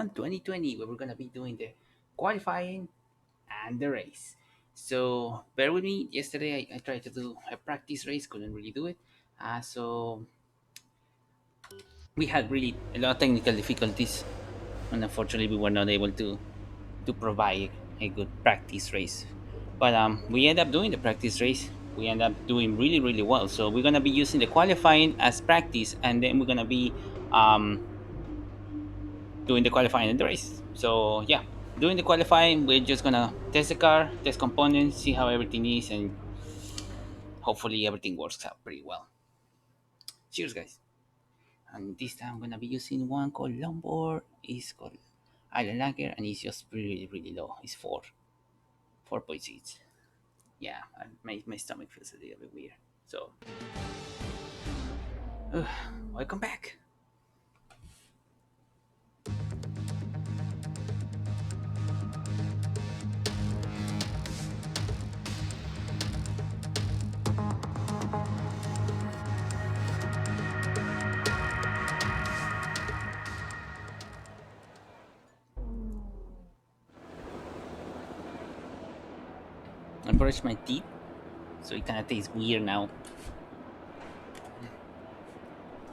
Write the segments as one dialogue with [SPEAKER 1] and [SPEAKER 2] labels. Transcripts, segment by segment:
[SPEAKER 1] 1 2020, where we're gonna be doing the qualifying and the race. So bear with me. Yesterday I tried to do a practice race, couldn't really do it. So we had really a lot of technical difficulties, and unfortunately we were not able to provide a good practice race. But we end up doing the practice race. We end up doing really well. So we're gonna be using the qualifying as practice, and then we're gonna be um, doing the qualifying and the race. So yeah, doing the qualifying, we're just gonna test the car, test components, see how everything is, and hopefully everything works out pretty well. Cheers, guys! And this time I'm gonna be using one called Lombard. It's called Island Lager, and it's just really low. It's 4.6. Yeah, my stomach feels a little bit weird. So, uh, welcome back. I brushed my teeth, so it kind of tastes weird now.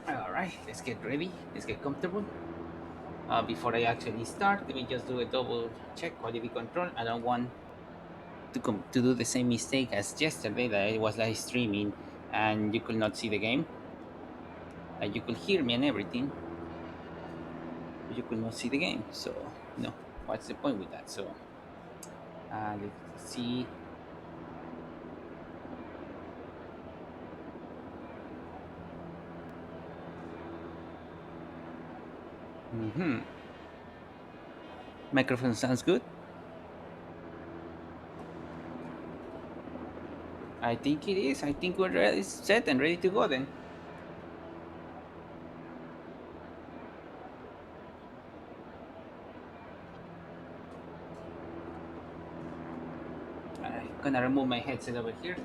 [SPEAKER 1] All right, let's get ready. Let's get comfortable. Before I actually start, let me just do a double check quality control. I don't want to do the same mistake as yesterday that I was live streaming and you could not see the game. You could hear me and everything, but you could not see the game. So, no, what's the point with that? So, let's see. Mm-hmm. Microphone sounds good. I think it is. I think we're ready, set and ready to go then. I'm gonna remove my headset over here.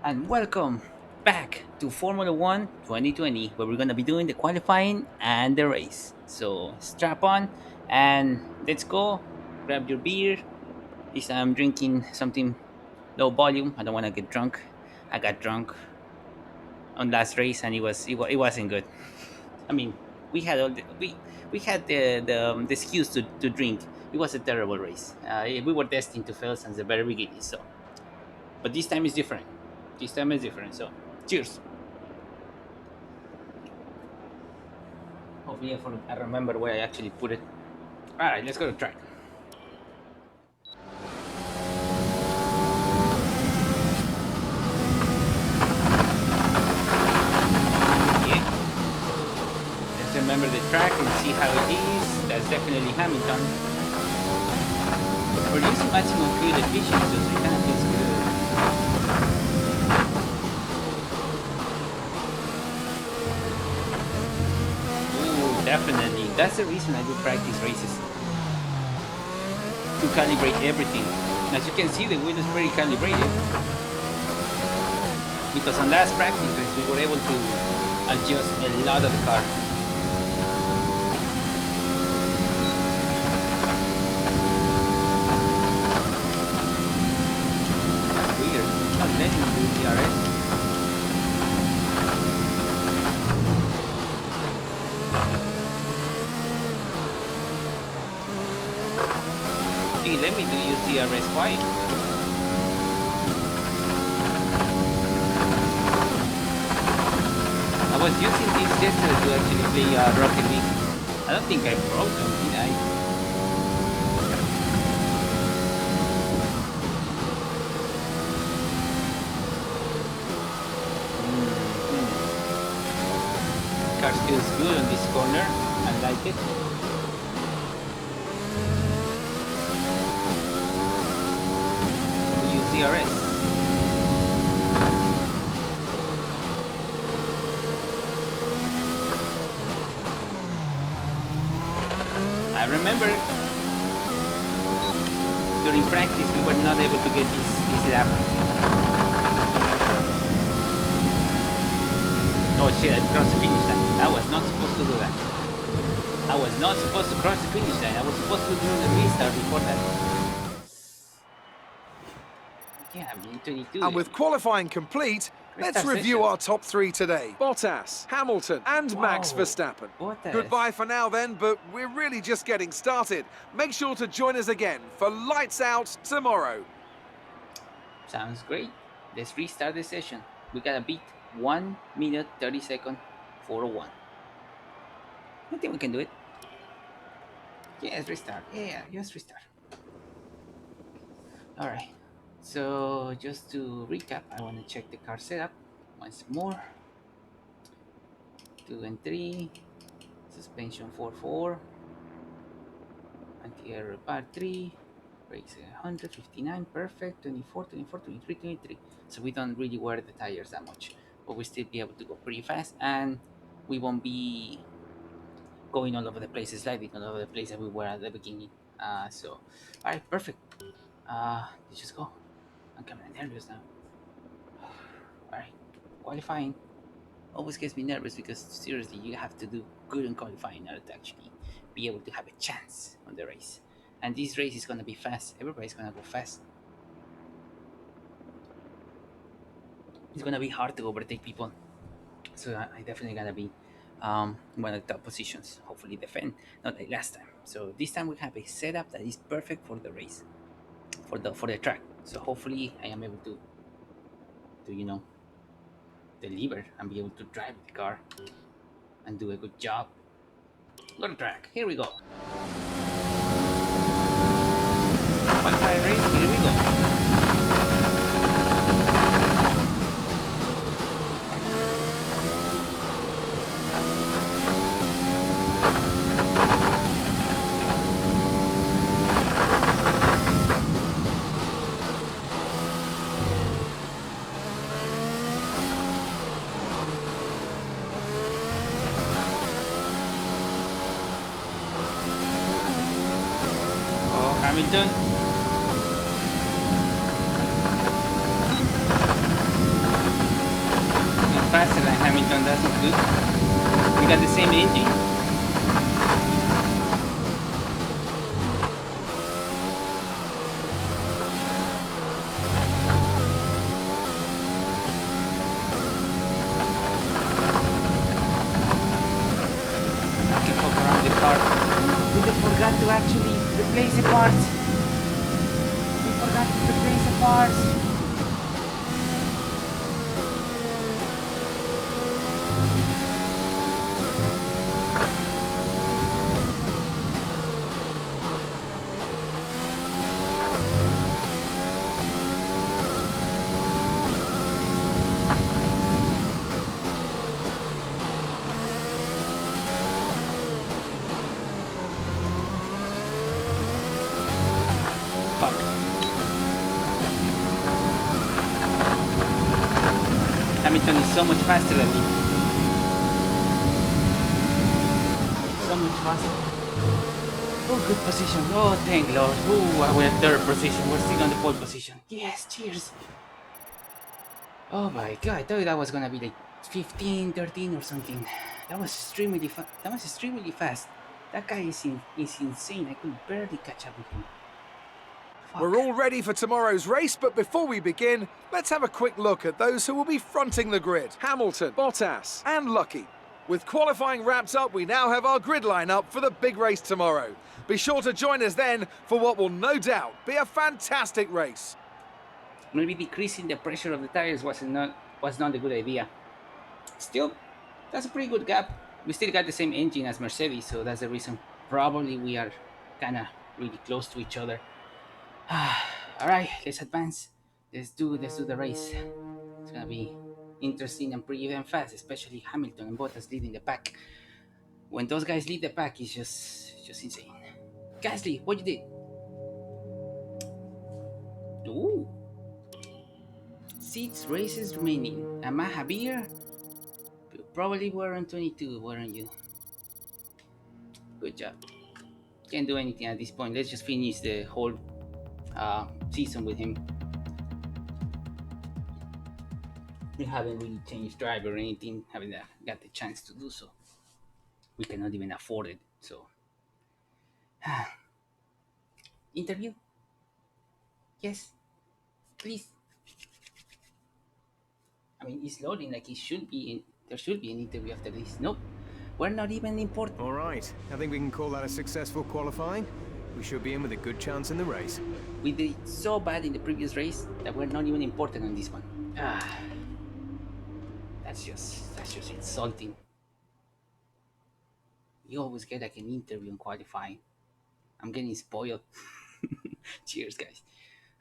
[SPEAKER 1] And welcome back to Formula One 2020, where we're gonna be doing the qualifying and the race. So strap on and let's go. Grab your beer. This I'm drinking something low volume. I don't want to get drunk. I got drunk on last race and it wasn't good. I mean, we had all we had the excuse to drink. It was a terrible race. We were destined to fail since the very beginning. So, but this time is different. This time is different. So, cheers. Hopefully, I remember where I actually put it. All right, let's go to track. Yeah. Let's remember the track and see how it is. That's definitely Hamilton. We're using maximum fuel efficiency, so it kind of feels good. Ooh, definitely. That's the reason I do practice races. To calibrate everything. As you can see, the wheel is very calibrated. Because on last practice race, we were able to adjust a lot of the car. Weird. It's not letting me do DRS. Let me do use DRS. Why? I was using this yesterday to actually play Rocket League. I don't think I broke them, did I? Car feels good on this corner. I like it. DRS. I remember during practice we were not able to get this lap. Oh shit, I crossed the finish line. I was not supposed to do that. I was not supposed to cross the finish line. I was supposed to do the restart before that. Yeah, I'm in 22.
[SPEAKER 2] And with qualifying complete, let's
[SPEAKER 1] Restart
[SPEAKER 2] review
[SPEAKER 1] session.
[SPEAKER 2] our top three today. Bottas, Hamilton, and Max
[SPEAKER 1] Whoa.
[SPEAKER 2] Verstappen.
[SPEAKER 1] Bottas.
[SPEAKER 2] Goodbye for now then, but we're really just getting started. Make sure to join us again for Lights Out tomorrow.
[SPEAKER 1] Sounds great. Let's restart the session. We gotta beat 1 minute 30 second 401. I think we can do it. Yes, restart. Yeah, just restart. Alright. So just to recap, I wanna check the car setup once more. 2 and 3. Suspension 4-4. Anti-air part 3. Brakes 159, perfect. 24, 24, 23, 23. So we don't really wear the tires that much, but we still be able to go pretty fast, and we won't be going all over the place, sliding all over the place that we were at the beginning. So, all right, perfect. Let's just go. I'm kind of nervous now. All right, qualifying always gets me nervous because seriously, you have to do good in qualifying in order to actually be able to have a chance on the race. And this race is gonna be fast. Everybody's gonna go fast. It's gonna be hard to overtake people. So I definitely gonna be one of the top positions. Hopefully defend, not like last time. So this time we have a setup that is perfect for the race, for the track. So hopefully I am able to deliver and be able to drive the car and do a good job. Go to track. Here we go. Qualifying race. Here we go. Oh, Hamilton. Faster than Hamilton, that's not good. We got the same engine. I can poke around the car. We forgot to actually replace the parts. We forgot to replace the parts. Fuck. Hamilton is so much faster than me. So much faster. Oh, good position. Oh, thank Lord. Oh, we're in third position. We're still on the pole position. Yes, cheers. Oh my god, I thought that was gonna be like 15, 13 or something. That was extremely fast. That guy is insane. I could barely catch up with him. Fuck.
[SPEAKER 2] We're all ready for tomorrow's race, but before we begin, let's have a quick look at those who will be fronting the grid. Hamilton, Bottas, and Lucky. With qualifying wrapped up, we now have our grid lineup for the big race tomorrow. Be sure to join us then for what will no doubt be a fantastic race.
[SPEAKER 1] Maybe decreasing the pressure of the tires was not a good idea. Still, that's a pretty good gap. We still got the same engine as Mercedes, so that's the reason. Probably we are kind of really close to each other. All right, let's advance. Let's do the race. It's gonna be interesting and pretty damn fast, especially Hamilton and Bottas leading the pack. When those guys lead the pack, it's just insane. Gasly, what you did? Ooh. 6 races remaining. Am I happier? Probably were on 22, weren't you? Good job. Can't do anything at this point. Let's just finish the whole season with him. We haven't really changed driver or anything. Haven't got the chance to do so. We cannot even afford it. So, interview? Yes, please. I mean, it's loading like it should be. There should be an interview after this. Nope, we're not even important.
[SPEAKER 3] All right, I think we can call that a successful qualifying. We should be in with a good chance in the race.
[SPEAKER 1] We did so bad in the previous race that we're not even important on this one. That's just insulting. You always get like an interview in qualifying. I'm getting spoiled. Cheers, guys.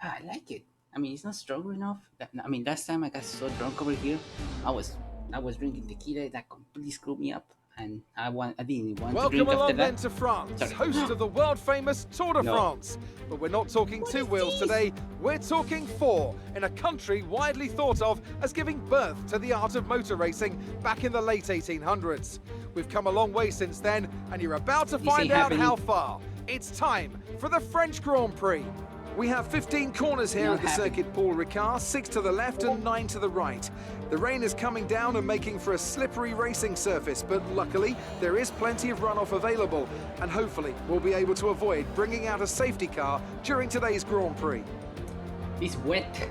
[SPEAKER 1] I like it. I mean, it's not strong enough. I mean, last time I got so drunk over here, I was I was drinking tequila that completely screwed me up, and I didn't want to
[SPEAKER 2] Welcome
[SPEAKER 1] drink after
[SPEAKER 2] along then
[SPEAKER 1] that.
[SPEAKER 2] to France,
[SPEAKER 1] Sorry.
[SPEAKER 2] host of the world-famous Tour de
[SPEAKER 1] No.
[SPEAKER 2] France. But we're not talking two wheels today, we're talking four, in a country widely thought of as giving birth to the art of motor racing back in the late 1800s. We've come a long way since then, and you're about to find
[SPEAKER 1] ain't
[SPEAKER 2] out
[SPEAKER 1] happening.
[SPEAKER 2] how far. It's time for the French Grand Prix. We have 15 corners here
[SPEAKER 1] Not
[SPEAKER 2] at the
[SPEAKER 1] happening.
[SPEAKER 2] Circuit Paul Ricard, 6 to the left and 9 to the right. The rain is coming down and making for a slippery racing surface, but luckily there is plenty of runoff available, and hopefully we'll be able to avoid bringing out a safety car during today's Grand Prix.
[SPEAKER 1] This wet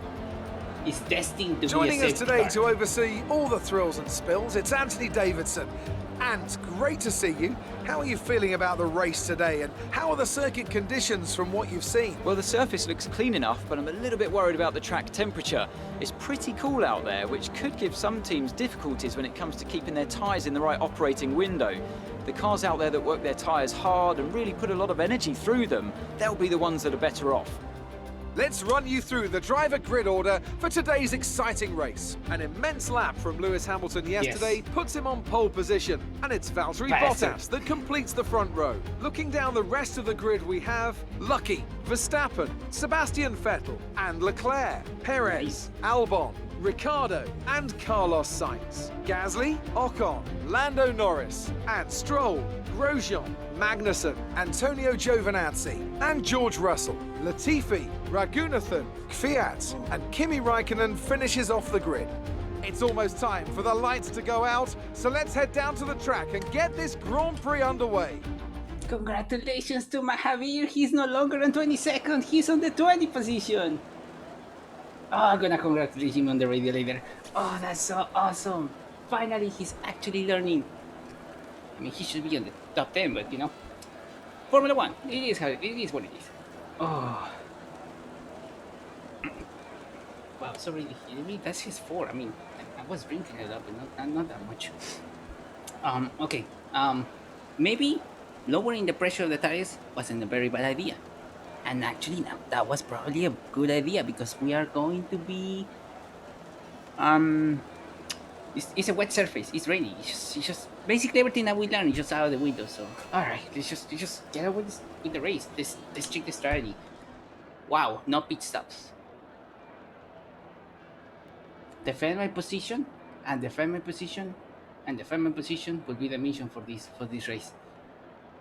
[SPEAKER 1] is destined to
[SPEAKER 2] Joining
[SPEAKER 1] be a
[SPEAKER 2] us
[SPEAKER 1] safety
[SPEAKER 2] today
[SPEAKER 1] car.
[SPEAKER 2] to oversee all the thrills and spills, it's Anthony Davidson. And great to see you. How are you feeling about the race today, and how are the circuit conditions from what you've seen?
[SPEAKER 4] Well, the surface looks clean enough, but I'm a little bit worried about the track temperature. It's pretty cool out there, which could give some teams difficulties when it comes to keeping their tyres in the right operating window. The cars out there that work their tyres hard and really put a lot of energy through them, they'll be the ones that are better off.
[SPEAKER 2] Let's run you through the driver grid order for today's exciting race. An immense lap from Lewis Hamilton yesterday puts him on pole position, and it's Valtteri
[SPEAKER 1] Bastard.
[SPEAKER 2] Bottas that completes the front row. Looking down the rest of the grid, we have Lucky, Verstappen, Sebastian Vettel, and Leclerc, Perez, Albon, Ricciardo, and Carlos Sainz. Gasly, Ocon, Lando Norris, and Stroll, Grosjean, Magnussen, Antonio Giovinazzi, and George Russell. Latifi, Raghunathan, Kvyat, and Kimi Raikkonen finishes off the grid. It's almost time for the lights to go out, so let's head down to the track and get this Grand Prix underway.
[SPEAKER 1] Congratulations to Mahavir. He's no longer on 22nd. He's on the 20th position. Oh, I'm gonna congratulate him on the radio later. Oh, that's so awesome. Finally, he's actually learning. I mean, he should be on the top 10, but you know. Formula 1, it is what it is. Oh. Wow, so really, that's his 4. I mean, I was drinking it up, but not that much. Okay. Maybe lowering the pressure of the tires wasn't a very bad idea. And actually, now that was probably a good idea because we are going to be. It's a wet surface. It's rainy. It's just basically everything that we learned is just out of the window. So, all right, let's just get away with the race. Let's check the strategy. Wow, no pit stops. Defend my position, and defend my position, and defend my position will be the mission for this race.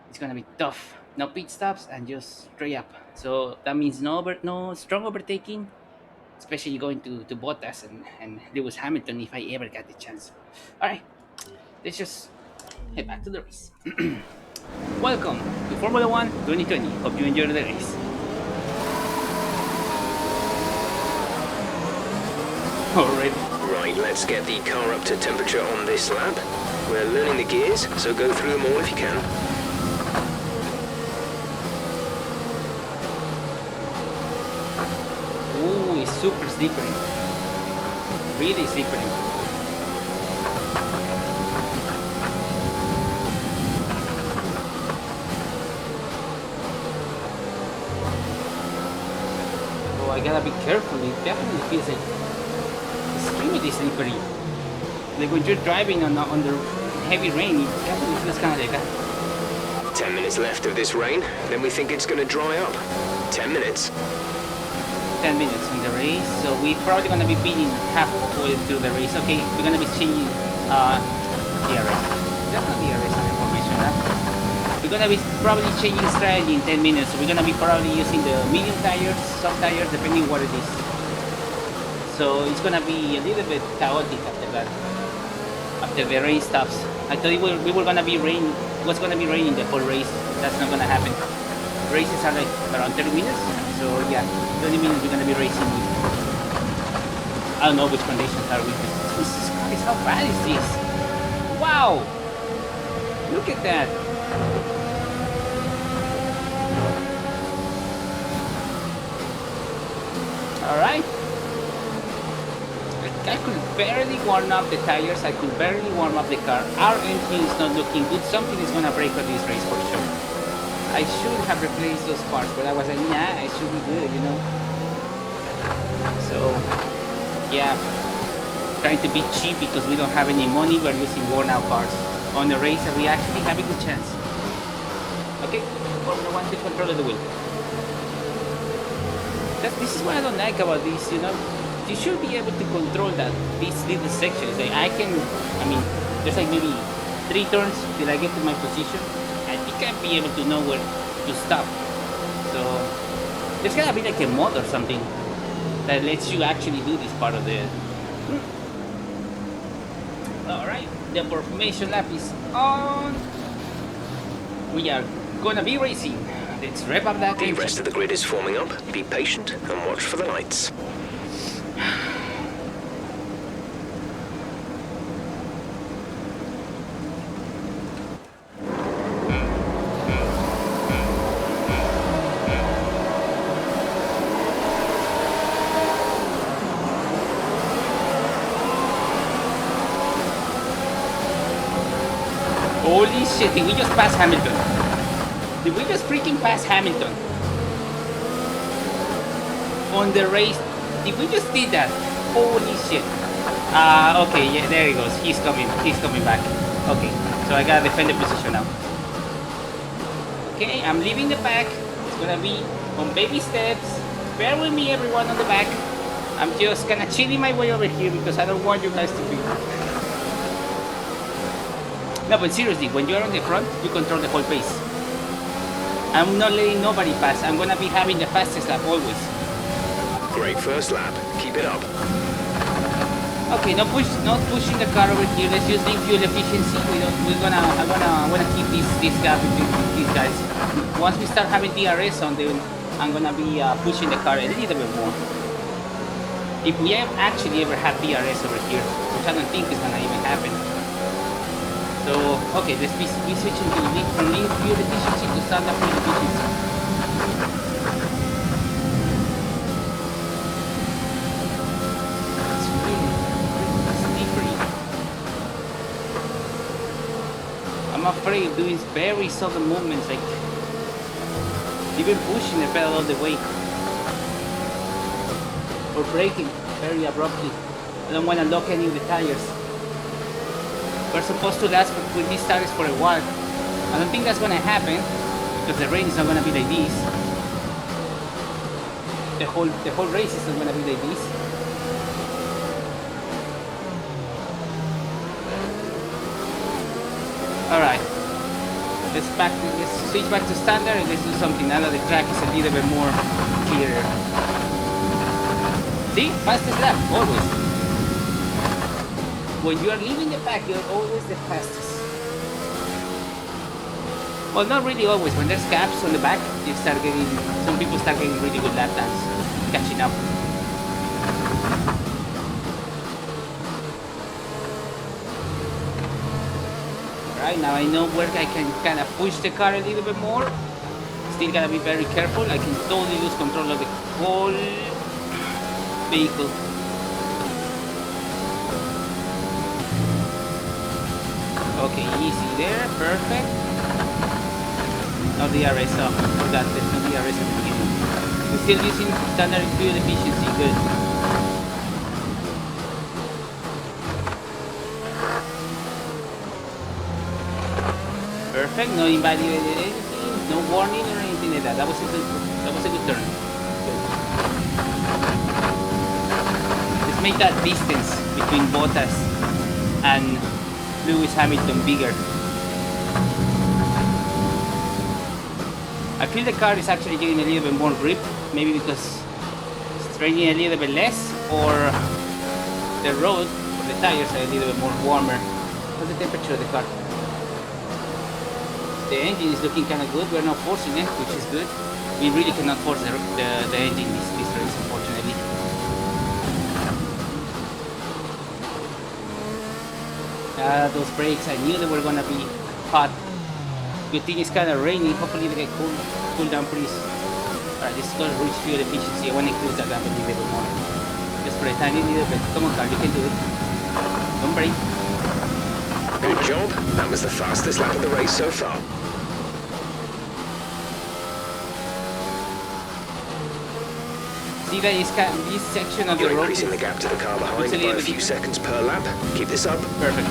[SPEAKER 1] It's gonna be tough. No pit stops and just straight up. So that means no strong overtaking, especially going to Bottas and Lewis Hamilton if I ever got the chance. All right, let's just head back to the race. Welcome to Formula 1 2020. Hope you enjoyed the race. Already.
[SPEAKER 5] Right, let's get the car up to temperature on this lap. We're learning the gears, so go through them all if you can.
[SPEAKER 1] Ooh, it's super slippery. Really slippery. Oh, I gotta be careful. It definitely feels like extremely slippery. Like when you're driving on the heavy rain, it definitely feels kind of like that.
[SPEAKER 5] 10 minutes left of this rain, then we think it's going to dry up. 10 minutes.
[SPEAKER 1] 10 minutes in the race, so we're probably gonna be beating halfway through the race. Okay, we're gonna be changing DRS. Definitely DRS information. We're gonna be probably changing strategy in 10 minutes. So we're gonna be probably using the medium tires, soft tires, depending what it is. So it's gonna be a little bit chaotic after that. After the rain stops, I thought we were gonna be was gonna be raining the whole race. That's not gonna happen. Races are like around 30 minutes, so yeah, 20 minutes we're gonna be racing with. I don't know which conditions are with. Jesus Christ, how bad is this? Wow! Look at that. All right. I could barely warm up the tires. I could barely warm up the car. Our engine is not looking good. Something is gonna break on this race for sure. I should have replaced those parts, but I was like, nah, I should be good, you know. So, yeah, trying to be cheap because we don't have any money. We're using worn-out parts on the race, and we actually have a good chance. Okay, Formula 1 to control of the wheel. This is what I don't like about this, you know. You should be able to control that, these little sections. Like I mean, there's like maybe 3 turns till I get to my position. I think I'll be able to know where to stop. So, there's gotta be like a mod or something that lets you actually do this part of the... Alright, the formation lap is on. We are gonna be racing. Let's rev up that
[SPEAKER 5] The
[SPEAKER 1] engine.
[SPEAKER 5] rest of the grid is forming up. Be patient and watch for the lights.
[SPEAKER 1] Holy shit, did we just pass Hamilton? Did we just freaking pass Hamilton? On the race, did we just did that? Holy shit. Okay, yeah, there he goes. He's coming back. Okay, so I gotta defend the position now. Okay, I'm leaving the back. It's gonna be on baby steps. Bear with me, everyone on the back. I'm just kinda chilling my way over here because I don't want you guys to be... No, but seriously, when you're on the front, you control the whole pace. I'm not letting nobody pass. I'm gonna be having the fastest lap always.
[SPEAKER 5] Great first lap. Keep it up.
[SPEAKER 1] Okay, not pushing the car over here. Let's just leave fuel efficiency. I wanna keep this gap between these guys. Once we start having DRS on them, I'm gonna be pushing the car a little bit more. If we have actually ever had DRS over here, which I don't think is gonna even happen. So, okay, let's be switching to from lean fuel efficiency to standard fuel efficiency. It's really slippery. I'm afraid of doing very sudden movements, like even pushing the pedal all the way. Or braking very abruptly. I don't want to lock any of the tires. We're supposed to last with these tires for a while. I don't think that's gonna happen because the rain is not gonna be like this. The whole race is not gonna be like this. Alright. Let's switch back to standard and let's do something now that the track is a little bit more clearer. See? Fastest lap, always. When you are leaving the pack, you're always the fastest. Well, not really always. When there's gaps on the back, some people start getting really good lap times, catching up. Right, now I know where I can kind of push the car a little bit more. Still gotta be very careful. I can totally lose control of the whole vehicle. Okay, easy there, perfect. No DRS off, forgot there's no DRS at the beginning. We're still using standard fuel efficiency, good. Perfect, no invalidated anything, no warning or anything like that. That was a good turn. Good. Let's make that distance between Bottas and Lewis Hamilton bigger. I feel the car is actually getting a little bit more grip, maybe because it's raining a little bit less, or the road, or the tires are a little bit more warmer. What's the temperature of the car? The engine is looking kind of good. We're not forcing it, which is good. We really cannot force the engine this race, unfortunately. Those brakes, I knew they were gonna be hot. Good thing it's kind of rainy. Hopefully they get cool down pretty soon. Alright, this is gonna reach fuel efficiency. I want to increase that up a little bit more. Just for a tiny little bit. Come on, car, you can do it. Don't break.
[SPEAKER 5] Good job. That was the fastest lap of the race so far.
[SPEAKER 1] See that this section of
[SPEAKER 5] You're
[SPEAKER 1] the road
[SPEAKER 5] increasing the gap to the car behind
[SPEAKER 1] it's a
[SPEAKER 5] by
[SPEAKER 1] little
[SPEAKER 5] a few
[SPEAKER 1] bit-
[SPEAKER 5] seconds per lap. Keep this up.
[SPEAKER 1] perfect.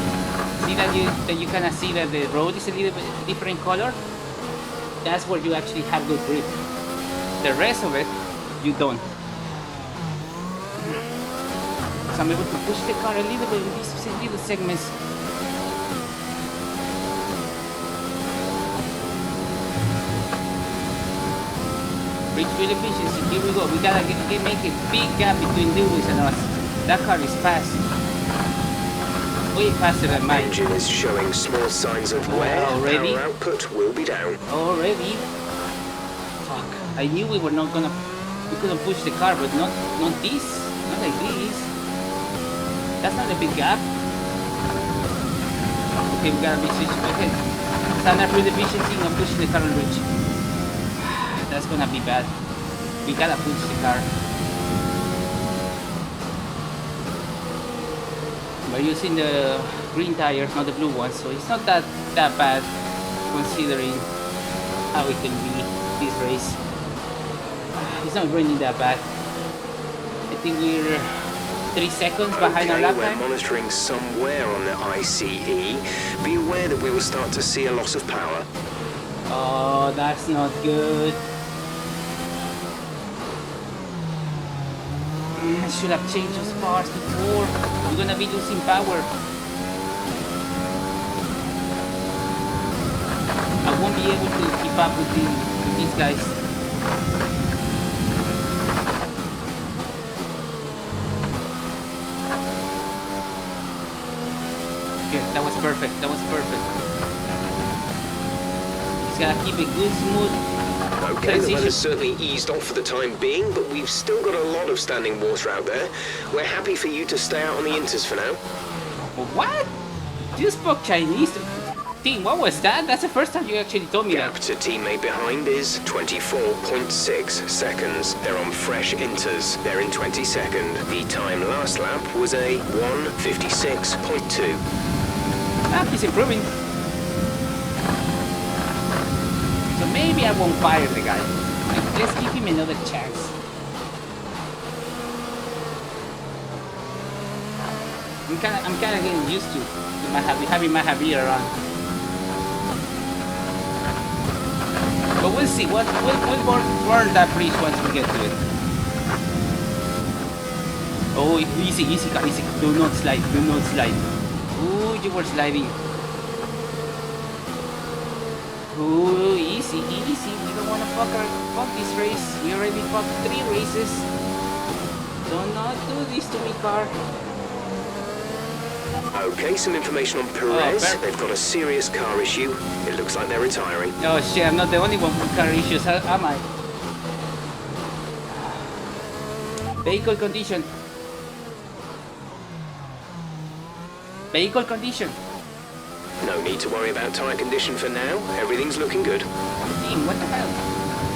[SPEAKER 1] See that you kind of see that the road is a little bit different color. That's where you actually have good grip. The rest of it, you don't. So I'm able to push the car a little bit in these little segments. Reach fuel efficiency. Here we go. We gotta make a big gap between Lewis and us. That car is fast. Way faster than mine.
[SPEAKER 5] Engine is showing small signs of wear.
[SPEAKER 1] Already?
[SPEAKER 5] Power output will be down.
[SPEAKER 1] Already? Fuck. I knew we couldn't push the car, but not this. Not like this. That's not a big gap. Okay, we gotta be switching. Okay. Standard fuel efficiency, not pushing the car on reach. That's gonna be bad. We gotta push the car. We're using the green tires, not the blue ones, so it's not that bad considering how it can be this race. It's not raining that bad. I think we're 3 seconds behind our lap
[SPEAKER 5] We're
[SPEAKER 1] time.
[SPEAKER 5] monitoring somewhere on the ICE. Be aware that we will start to see a loss of power.
[SPEAKER 1] Oh, that's not good. I should have changed those parts before. We're gonna be losing power. I won't be able to keep up with these guys. Okay, that was perfect. That was perfect. Just gotta keep it good, smooth.
[SPEAKER 5] Okay, the
[SPEAKER 1] transition.
[SPEAKER 5] weather's certainly eased off for the time being, but we've still got a lot of standing water out there. We're happy for you to stay out on the inters for now.
[SPEAKER 1] What? You spoke Chinese? Team, what was that? That's the first time you actually told me
[SPEAKER 5] Gap
[SPEAKER 1] that.
[SPEAKER 5] to teammate behind is 24.6 seconds. They're on fresh inters. They're in 22nd. The time last lap was a 1:56.2.
[SPEAKER 1] Ah, he's improving. So maybe I won't fire the guy. Like, let's give him another chance. I'm kinda getting used to having my Javier around. But we'll see. We'll burn that bridge once we get to it. Oh, easy, easy, easy. Do not slide. Do not slide. Ooh, you were sliding. Ooh, easy, easy. We don't want to fuck this race. We already fucked 3 races. Do not do this to me, car.
[SPEAKER 5] Okay, some information on Perez.
[SPEAKER 1] perfect.
[SPEAKER 5] They've got a serious car issue. It looks like they're retiring.
[SPEAKER 1] Oh shit, I'm not the only one with car issues, am I? Vehicle condition. Vehicle condition.
[SPEAKER 5] No need to worry about tyre condition for now. Everything's looking good.
[SPEAKER 1] Team, what the hell?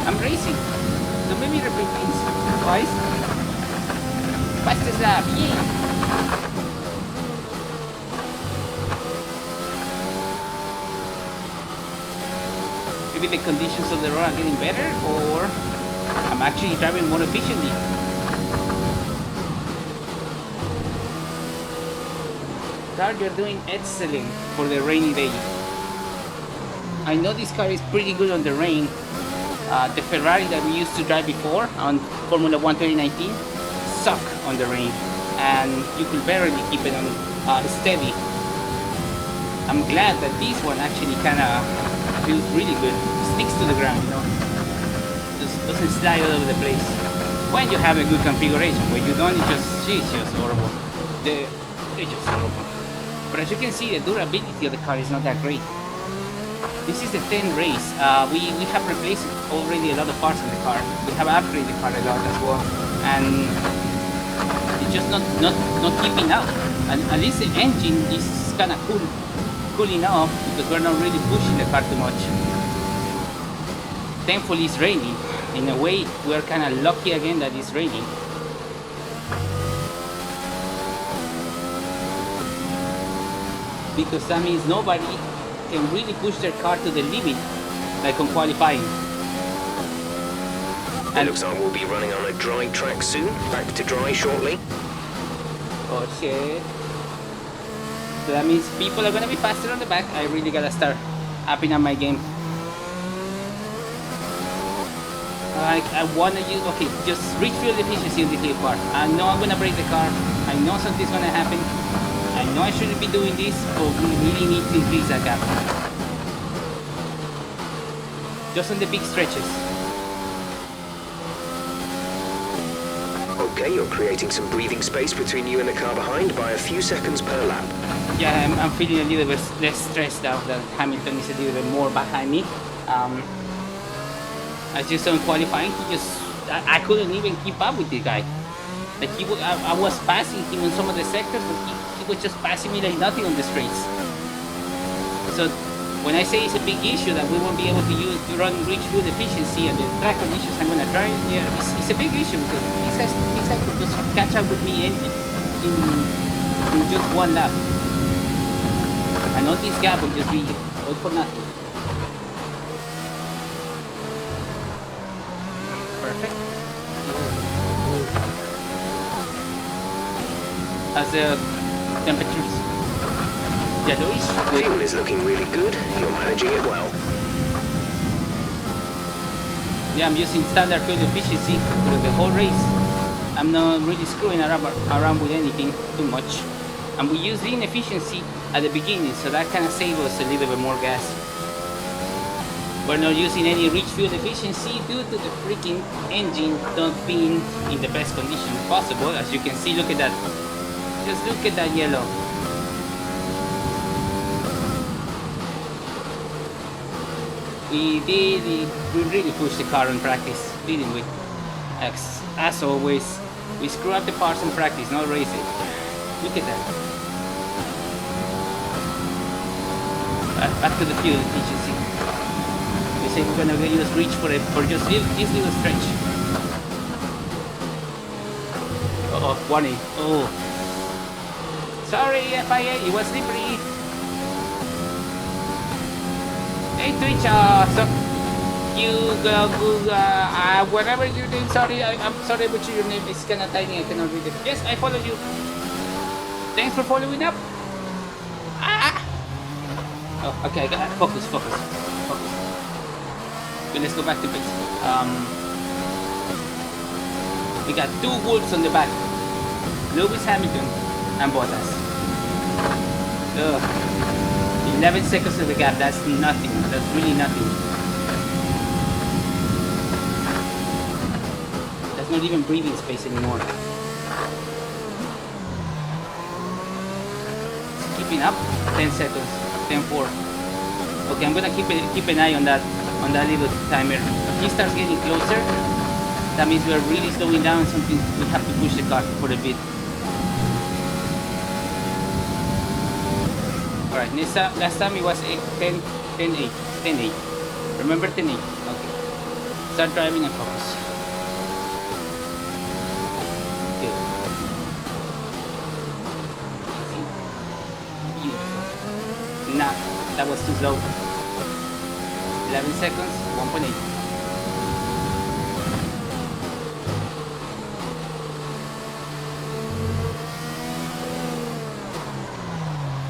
[SPEAKER 1] I'm racing. So maybe repeat things twice. Fastest lap, yeah! Maybe the conditions of the road are getting better, or I'm actually driving more efficiently. Car, you're doing excellent for the rainy day. I know this car is pretty good on the rain. The Ferrari that we used to drive before on Formula 1 2019 suck on the rain, and you could barely keep it on steady. I'm glad that this one actually kind of feels really good. Sticks to the ground, you know. Just doesn't slide all over the place. When you have a good configuration, when you don't, it's just horrible. It's just horrible. But as you can see, the durability of the car is not that great. This is the 10th race. We have replaced already a lot of parts in the car. We have upgraded the car a lot as well, and it's just not keeping up. And at least the engine is kind of cooling off because we're not really pushing the car too much. Thankfully, it's raining. In a way, we're kind of lucky again that it's raining. Because that means nobody can really push their car to the limit like on qualifying.
[SPEAKER 5] It looks like we'll be running on a dry track soon. Back to dry shortly.
[SPEAKER 1] Oh shit. So that means people are gonna be faster on the back. I really gotta start upping up my game. I wanna use, okay, just reach fuel efficiency in the clear part. I know I'm gonna break the car. I know something's gonna happen. I know I shouldn't be doing this, but we really need to increase that gap. Just on the big stretches.
[SPEAKER 5] Okay, you're creating some breathing space between you and the car behind by a few seconds per lap.
[SPEAKER 1] Yeah, I'm feeling a little bit less stressed now that Hamilton is a little bit more behind me. I just on qualifying, I couldn't even keep up with the guy. Like I was passing him in some of the sectors, but he was just passing me like nothing on the straights. So when I say it's a big issue that we won't be able to reach fuel efficiency and the track conditions I'm gonna try, yeah, it's a big issue because he has to just catch up with me in just one lap. And all this gap will just be all for nothing. Perfect. As the temperatures yellowish.
[SPEAKER 5] Fuel is looking really good. You're managing it well.
[SPEAKER 1] Yeah, I'm using standard fuel efficiency for the whole race. I'm not really screwing around with anything too much. And we use lean efficiency at the beginning, so that kind of saves us a little bit more gas. We're not using any rich fuel efficiency due to the freaking engine not being in the best condition possible. As you can see, look at that. Just look at that yellow. We really pushed the car in practice, didn't we? As always, we screw up the parts in practice, not racing. Look at that. Back to the fuel efficiency. We say we're gonna use reach for just this little stretch. Uh oh, warning. Oh. Sorry, FIA, it was slippery. Hey Twitch, so you whatever your name, sorry, I'm sorry but your name is kinda tiny, I cannot read it. Yes, I follow you. Thanks for following up. Ah! Oh, okay, I got it. Focus. Okay, let's go back to base. We got two wolves on the back. Lewis Hamilton and Bottas. Ugh. 11 seconds of the gap, that's nothing. That's really nothing. That's not even breathing space anymore. It's keeping up. 10 seconds. 10-4. Okay, I'm gonna keep an eye on that little timer. If he starts getting closer, that means we're really slowing down something. We have to push the car for a bit. Alright, last time it was 10-8. Remember 10-8? Okay. Start driving and focus. Good. Beautiful. Nah, that was too slow. 11 seconds, 1.8.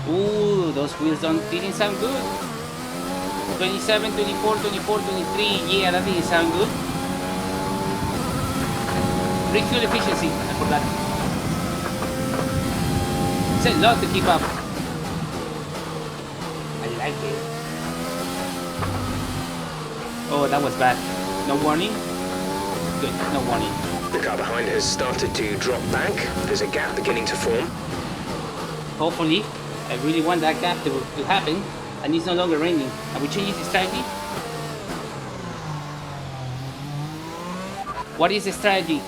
[SPEAKER 1] Ooh, those wheels didn't sound good. 27, 24, 24, 23. Yeah, that didn't sound good. Brake fuel efficiency. I forgot. It's a lot to keep up. I like it. Oh, that was bad. No warning? Good, no warning.
[SPEAKER 5] The car behind has started to drop back. There's a gap beginning to form.
[SPEAKER 1] Hopefully. I really want that gap to happen. and it's no longer raining. Are we changing the strategy? What is the strategy?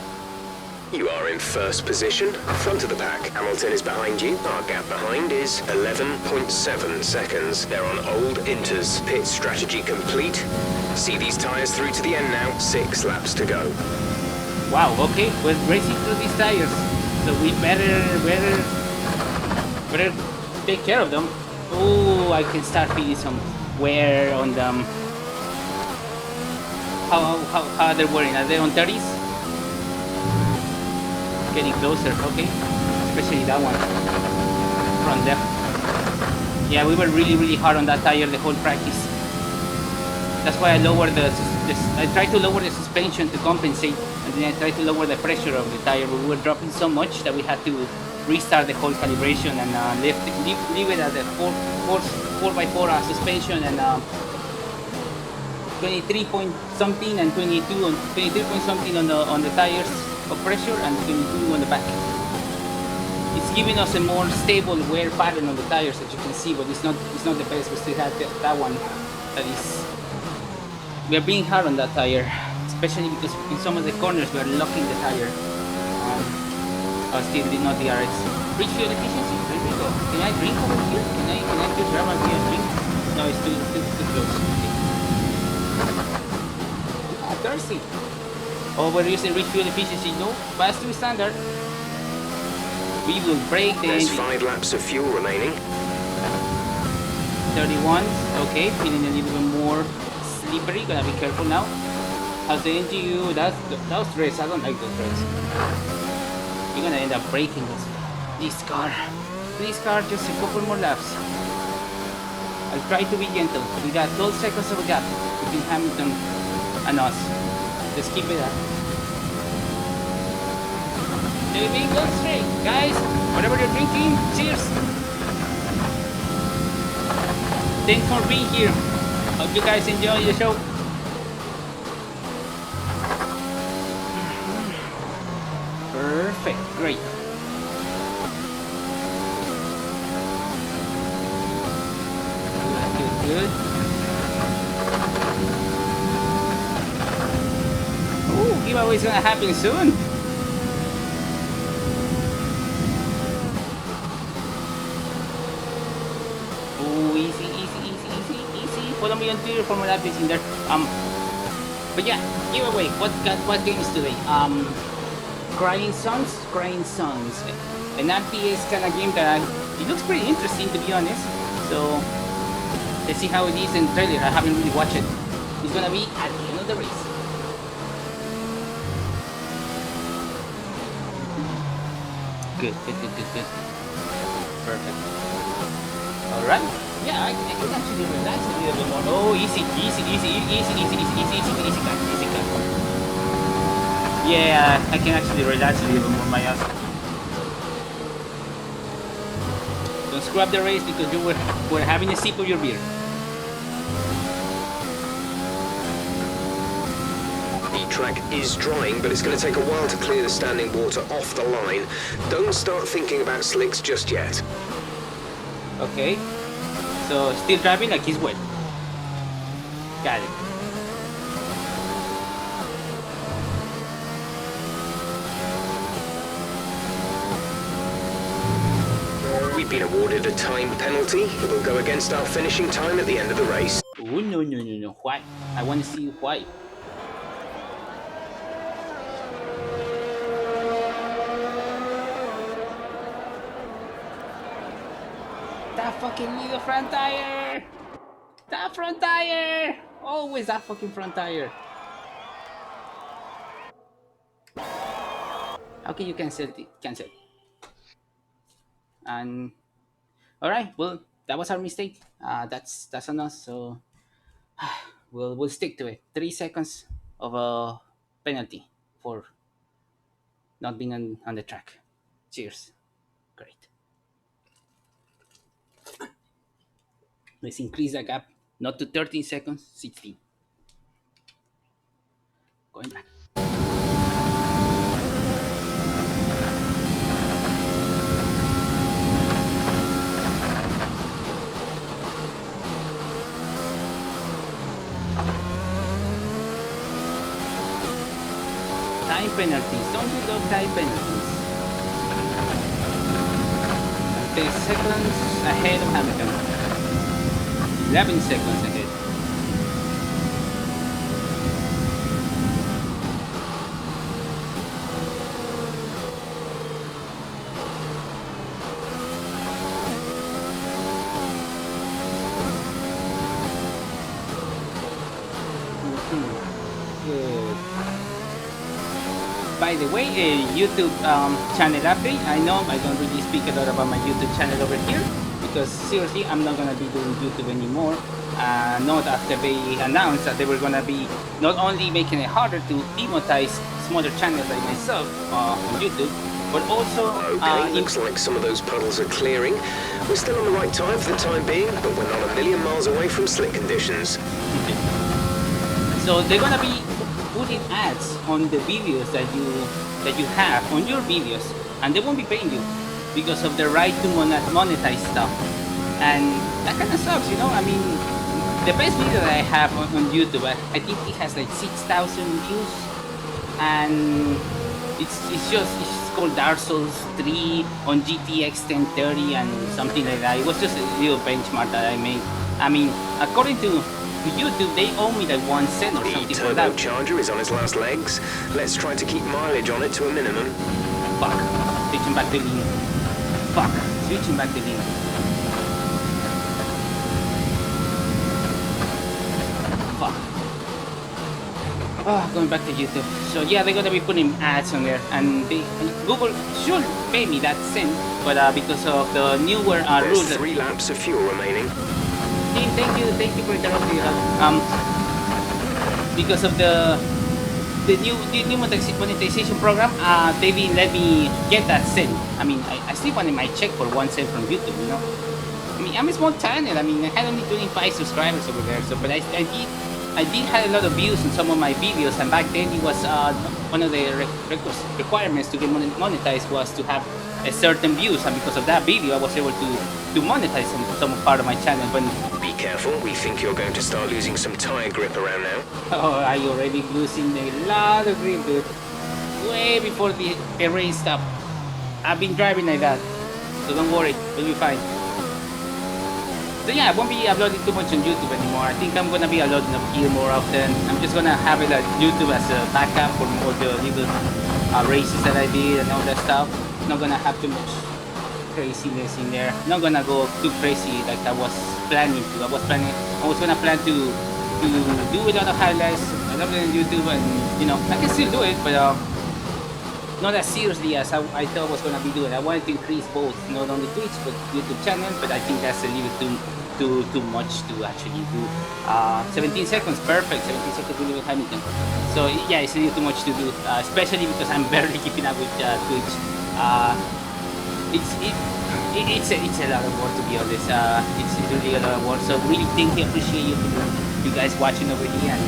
[SPEAKER 5] You are in first position, front of the pack. Hamilton is behind you. Our gap behind is 11.7 seconds. They're on old inters. Pit strategy complete. See these tyres through to the end now. 6 laps to go.
[SPEAKER 1] Wow, okay, we're racing through these tires. So we better take care of them. Oh, I can start feeling some wear on them. How are they wearing? Are they on 30s? Getting closer, okay. Especially that one. Front left. Yeah, we were really hard on that tire the whole practice. That's why I lowered I tried to lower the suspension to compensate, and then I tried to lower the pressure of the tire. We were dropping so much that we had to restart the whole calibration and leave it at the 4x4 suspension and 23 point something and 23 point something on the tires of pressure and 22 on the back. It's giving us a more stable wear pattern on the tires, as you can see, but it's not the best. We still have that one that is. We are being hard on that tire, especially because in some of the corners we are locking the tire. Still did not DRS. Reach fuel efficiency. There we go. Can I drink over here? Can I just grab a beer and drink? No, it's too close. Okay. Thirsty. Oh, we're using reach fuel efficiency. No, pass through standard. We will break the
[SPEAKER 5] There's
[SPEAKER 1] engine.
[SPEAKER 5] 5 laps of fuel remaining.
[SPEAKER 1] 31. Okay, feeling a little bit more slippery. Gotta be careful now. How's the NGU? Those threads. I don't like those threads. You're gonna end up breaking this car. Please, car, just a couple more laps. I'll try to be gentle. We got 12 seconds of a gap between Hamilton and us. Let's keep it up. Maybe go straight, guys. Whatever you're drinking, cheers. Thanks for being here. Hope you guys enjoy the show. Perfect, great. Good. Ooh, giveaway's gonna happen soon. Oh, easy. Follow me on Twitter for more updates in there. But yeah, giveaway. What games today? Crying Sons. An RTS kind of game that it looks pretty interesting, to be honest. So let's see how it is in the trailer. I haven't really watched it. It's gonna be at the end of the race. Good. Perfect. Alright. Yeah, I can actually relax a little bit more. Oh, easy cut. Yeah, I can actually relax a little bit more, my ass. Don't screw up the race because you were having a sip of your beer.
[SPEAKER 5] The track is drying, but it's going to take a while to clear the standing water off the line. Don't start thinking about slicks just yet.
[SPEAKER 1] Okay. So, still driving like he's wet. Got it.
[SPEAKER 5] We've been awarded a time penalty. It will go against our finishing time at the end of the race.
[SPEAKER 1] Oh, no. Why? I want to see why. That fucking little front tire! That front tire! Always that fucking front tire. How can you cancel it? Cancel. And alright, well, that was our mistake. That's on us, so we'll stick to it. 3 seconds of a penalty for not being on the track. Cheers. Great. Let's increase the gap, not to 13 seconds, 16. Going back. time penalties. Don't do those time penalties. 10 seconds ahead of Hamilton. 11 seconds ahead. Good. By the way, YouTube channel update. I know I don't really speak a lot about my YouTube channel over here because seriously, I'm not gonna be doing YouTube anymore. Not after they announced that they were gonna be not only making it harder to demonetize smaller channels like myself on YouTube, but also
[SPEAKER 5] Okay, looks like some of those puddles are clearing. We're still on the right time for the time being, but we're not a million miles away from slick conditions.
[SPEAKER 1] So they're gonna be putting ads on the videos that you have on your videos, and they won't be paying you because of the right to monetize stuff, and that kind of sucks, you know. I mean, the best video that I have on YouTube, I think it has like 6,000 views, and it's called Dark Souls 3 on GTX 1030 and something like that. It was just a little benchmark that I made. I mean, according to YouTube, they owe me like 1 cent or
[SPEAKER 5] The
[SPEAKER 1] something for that.
[SPEAKER 5] turbocharger is on its last legs. Let's try to keep mileage on it to a minimum.
[SPEAKER 1] Fuck. Switching back to lean. Fuck. Switching back to lean. Fuck. Oh, going back to YouTube. So yeah, they're gonna be putting ads on there, and Google should pay me that cent, but because of the newer rules.
[SPEAKER 5] There's 3 laps of fuel remaining.
[SPEAKER 1] Thank you for interrupting. Because of the new monetization program, they didn't let me get that cent. I mean, I still wanted my check for 1 cent from YouTube, you know. I mean, I'm a small channel. I mean, I had only 25 subscribers over there, so but I did have a lot of views on some of my videos, and back then it was one of the requirements to get monetized was to have a certain views, and because of that video, I was able to monetize some part of my channel. But
[SPEAKER 5] Be careful, we think you're going to start losing some tire grip around now.
[SPEAKER 1] oh, I already losing a lot of grip, dude. Way before the rain stopped. I've been driving like that, so don't worry, we'll be fine. So yeah, I won't be uploading too much on YouTube anymore. I think I'm gonna be uploading up here more often. I'm just gonna have it at YouTube as a backup for all the little races that I did and all that stuff. Not gonna have too much craziness in there. Not gonna go too crazy like I was planning to. I was gonna plan to do a lot of highlights, a lot on YouTube, and you know, I can still do it, but not as seriously as I thought I was gonna be doing. I wanted to increase both, not only Twitch but YouTube channel, but I think that's a little too much to actually do. 17 seconds, perfect. 17 seconds to Lewis Hamilton. So yeah, it's a little too much to do, especially because I'm barely keeping up with Twitch. It's a lot of work, to be honest. It's really a lot of work. So really appreciate you guys watching over here and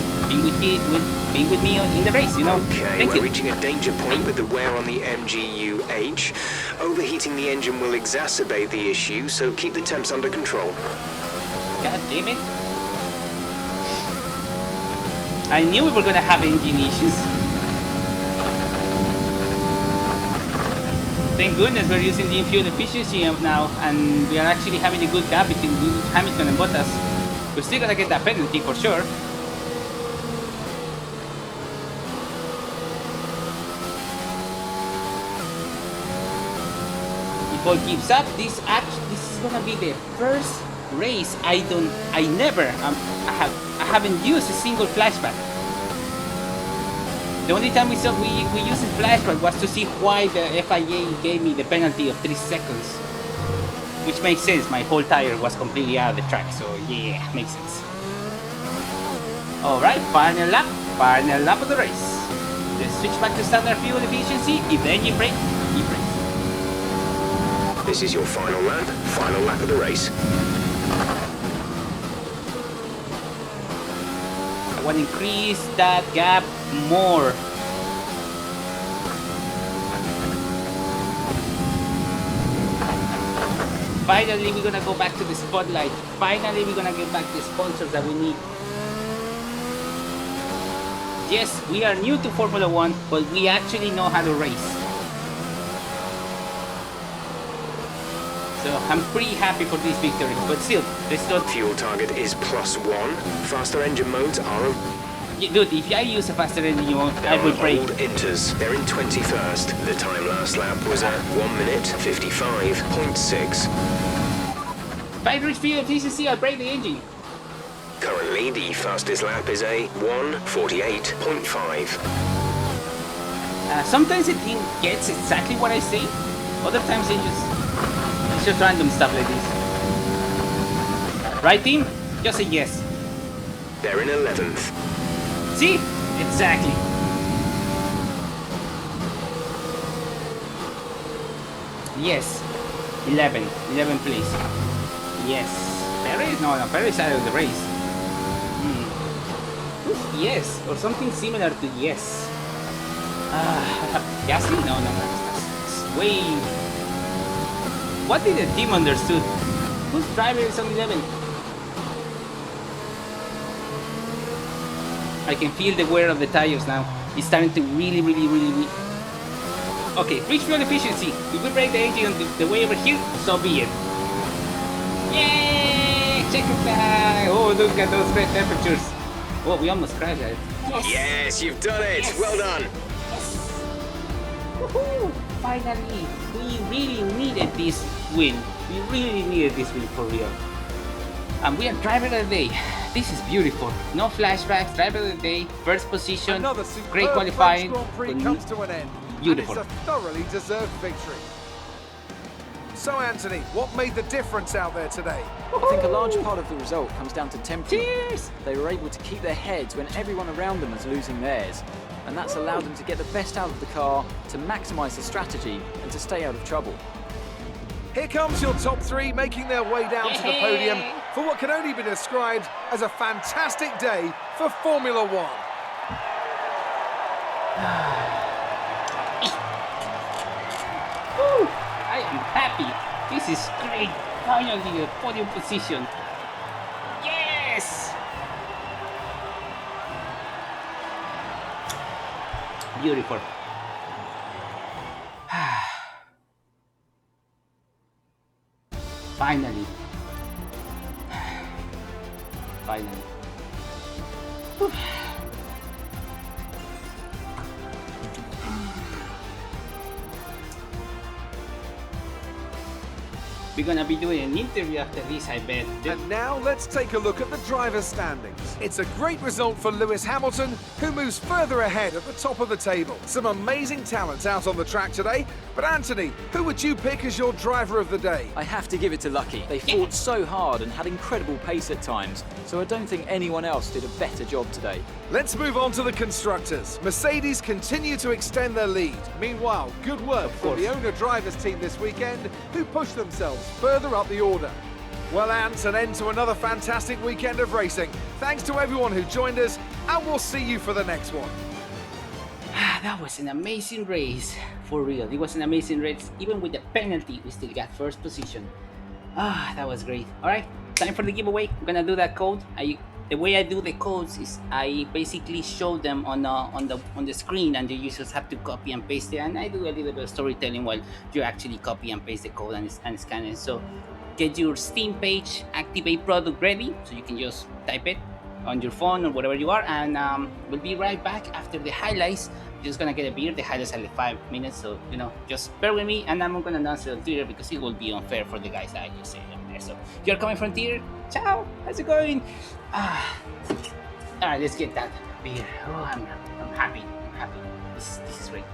[SPEAKER 1] being with me in the race, you know.
[SPEAKER 5] Okay,
[SPEAKER 1] Thank
[SPEAKER 5] we're
[SPEAKER 1] you.
[SPEAKER 5] reaching a danger point with the wear on the MGU-H. Overheating the engine will exacerbate the issue, so keep the temps under control.
[SPEAKER 1] God damn it. I knew we were gonna have engine issues. Thank goodness we're using the fuel efficiency now, and we are actually having a good gap between Hamilton and Bottas. We're still gonna get that penalty for sure. If all keeps up, this is gonna be the first race I haven't used a single flashback. The only time we used a flashback was to see why the FIA gave me the penalty of 3 seconds. Which makes sense, my whole tire was completely out of the track, so yeah, makes sense. Alright, final lap of the race. Let's switch back to standard fuel efficiency. If the engine brakes, it brakes.
[SPEAKER 5] This is your final lap of the race.
[SPEAKER 1] I want to increase that gap more. Finally, we're gonna go back to the spotlight. Finally, we're gonna get back the sponsors that we need. Yes, we are new to Formula 1, but we actually know how to race. So I'm pretty happy for this victory, but still, let's not...
[SPEAKER 5] Fuel target is +1. Faster engine modes are...
[SPEAKER 1] Dude, if I use a faster engine mode, I
[SPEAKER 5] They're
[SPEAKER 1] will
[SPEAKER 5] on
[SPEAKER 1] break.
[SPEAKER 5] old Inters. They're in 21st. The time last lap was at 1 minute 55.6.
[SPEAKER 1] If I reach field efficiency, I'll break the engine.
[SPEAKER 5] Currently, the fastest lap is a 1:48.5.
[SPEAKER 1] Sometimes the thing gets exactly what I say. Other times it's just random stuff like this. Right, team? Just say yes.
[SPEAKER 5] They're in 11th.
[SPEAKER 1] See? Exactly. Yes. 11. 11 please. Yes. Perez? No, Perez out of the race. Yes, or something similar to yes. Gasly? No, that's way... What did the team understood? Whose driver is on 11? I can feel the wear of the tires now. It's starting to really... Okay, reach fuel efficiency. If we break the engine on the way over here, so be it. Yay! Check it out! Oh, look at those red temperatures. Oh, we almost crashed it.
[SPEAKER 5] Yes, you've done it.
[SPEAKER 1] Yes.
[SPEAKER 5] Well done.
[SPEAKER 1] Yes! Woohoo! Finally! We really needed this win. We really needed this win for real. And we are driver of the day. This is beautiful. No flashbacks, driver of the day, first position,
[SPEAKER 2] Another
[SPEAKER 1] great
[SPEAKER 2] superb
[SPEAKER 1] qualifying.
[SPEAKER 2] French Grand Prix comes to an end.
[SPEAKER 1] Beautiful.
[SPEAKER 2] And it's a thoroughly deserved victory. So, Anthony, what made the difference out there today?
[SPEAKER 4] I think a large part of the result comes down to temperament.
[SPEAKER 1] Cheers!
[SPEAKER 4] They were able to keep their heads when everyone around them was losing theirs. And that's allowed them to get the best out of the car, to maximise the strategy, and to stay out of trouble.
[SPEAKER 2] Here comes your top three making their way down to the podium for what can only be described as a fantastic day for Formula One.
[SPEAKER 1] Woo! I am happy. This is great. Finally, a podium position. Yes! Beautiful. Finally. Finally. Whew. We're gonna be doing an interview after this, I bet.
[SPEAKER 2] And now let's take a look at the driver's standings. It's a great result for Lewis Hamilton, who moves further ahead at the top of the table. Some amazing talents out on the track today. But Anthony, who would you pick as your driver of the day?
[SPEAKER 4] I have to give it to Lucky. They fought so hard and had incredible pace at times, so I don't think anyone else did a better job today.
[SPEAKER 2] Let's move on to the constructors. Mercedes continue to extend their lead. Meanwhile, good work from the owner drivers team this weekend, who pushed themselves further up the order. Well, Ant, an end to another fantastic weekend of racing. Thanks to everyone who joined us, and we'll see you for the next one.
[SPEAKER 1] That was an amazing race, for real. It was an amazing race. Even with the penalty, we still got first position. That was great. All right, time for the giveaway. I'm gonna do that code. The way I do the codes is I basically show them on the screen, and the users have to copy and paste it. And I do a little bit of storytelling while you actually copy and paste the code and scan it. So get your Steam page, activate product ready, so you can just type it on your phone or whatever you are, and we'll be right back after the highlights. Just gonna get a beer. The highlights are like 5 minutes, so just bear with me, and I'm gonna announce it on Twitter because it will be unfair for the guys that I just say them there. So if you're coming from Twitter, ciao, how's it going? Alright, let's get that beer. Oh, I'm happy. This is great.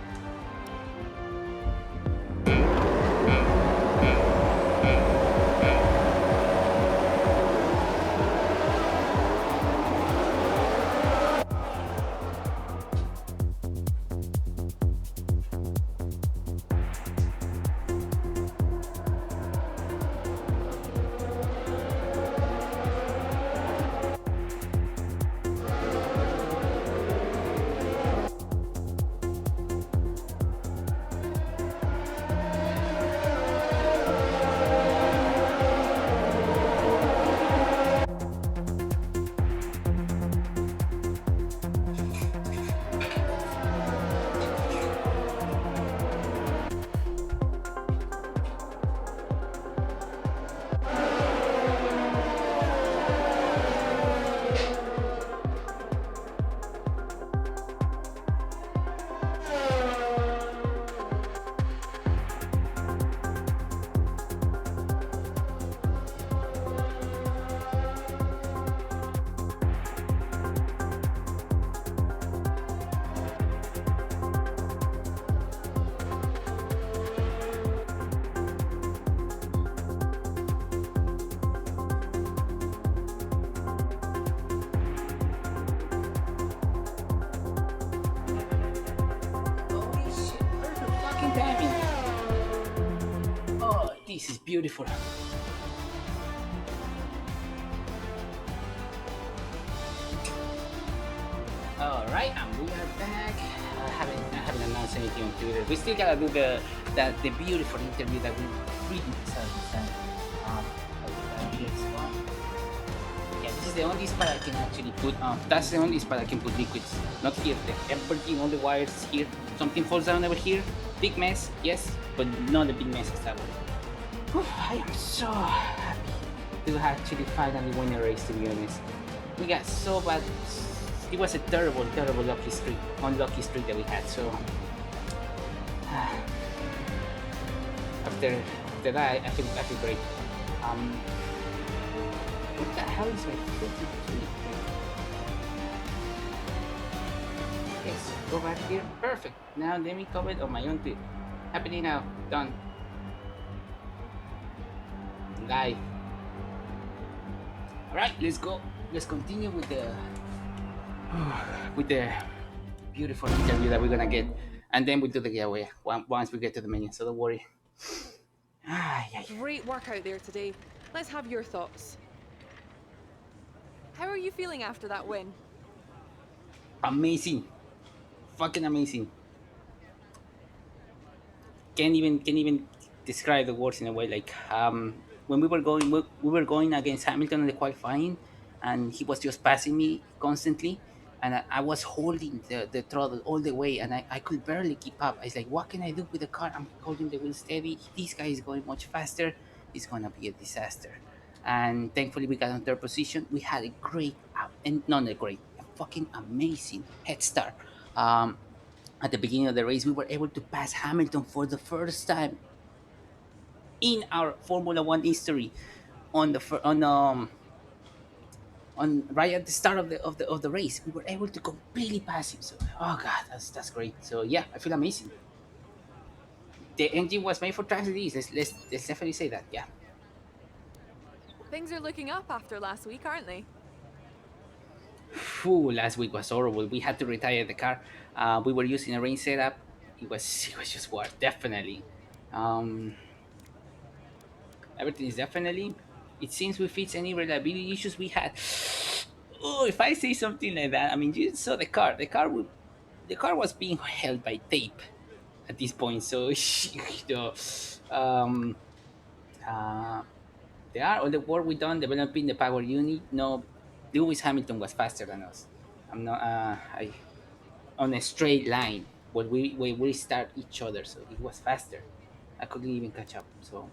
[SPEAKER 1] This is beautiful. All right, and we are back. I haven't announced anything on Twitter. We still gotta do the beautiful interview that we really deserve this time. This one. Yeah, this is the only spot I can actually put. That's the only spot I can put liquids. Not here. Everything, all the wires here. Something falls down over here. Big mess, yes, but not a big mess as that one. Whew, I am so happy to actually finally win a race. To be honest, we got so bad. It was a terrible, terrible unlucky streak that we had. So after that, I feel great. What the hell is my freaking tweet? Yes, go back here. Perfect. Now let me comment on my own tweet. Happening now. Done. Live. All right, let's go. Let's continue with the beautiful interview that we're gonna get, and then we'll do the giveaway once we get to the menu. So don't worry.
[SPEAKER 6] Great work out there today. Let's have your thoughts. How are you feeling after that win?
[SPEAKER 1] Amazing, fucking amazing. Can't even describe the words in a way. Like when we were going against Hamilton in the qualifying, and he was just passing me constantly, and I was holding the throttle all the way, and I could barely keep up. I was like, what can I do with the car? I'm holding the wheel steady. This guy is going much faster. It's gonna be a disaster. And thankfully, we got on third position. We had a great, and not a great, a fucking amazing head start. Um, at the beginning of the race, we were able to pass Hamilton for the first time in our Formula One history on the on right at the start of the race. We were able to completely pass him. So, oh god, that's great. So yeah, I feel amazing. The engine was made for track like this. Let's definitely say that. Yeah.
[SPEAKER 6] Things are looking up after last week, aren't they?
[SPEAKER 1] Phew, last week was horrible. We had to retire the car. We were using a rain setup. It was just war, definitely. Um, Everything is definitely. It seems we fix any reliability issues we had. Oh, if I say something like that, I mean you saw the car. The car was being held by tape at this point. So you know, um, uh, there are all the work we done developing the power unit. No, Lewis Hamilton was faster than us. I'm not. I on a straight line when we start each other, so it was faster. I couldn't even catch up. So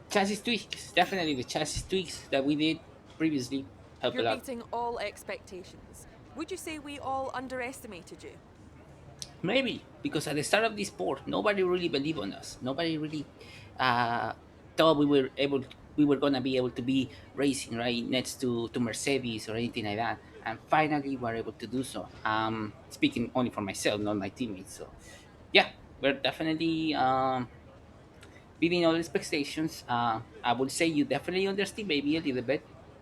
[SPEAKER 1] chassis tweaks, definitely the chassis tweaks that we did previously help a
[SPEAKER 6] You're
[SPEAKER 1] lot.
[SPEAKER 6] beating all expectations. Would you say we all underestimated you?
[SPEAKER 1] Maybe because at the start of this sport, nobody really believed on us. Nobody really uh, thought we were gonna be able to be racing right next to Mercedes or anything like that. And finally, we're able to do so. Speaking only for myself, not my teammates. So yeah, we're definitely beating all expectations. I would say you definitely underestimate maybe a little bit,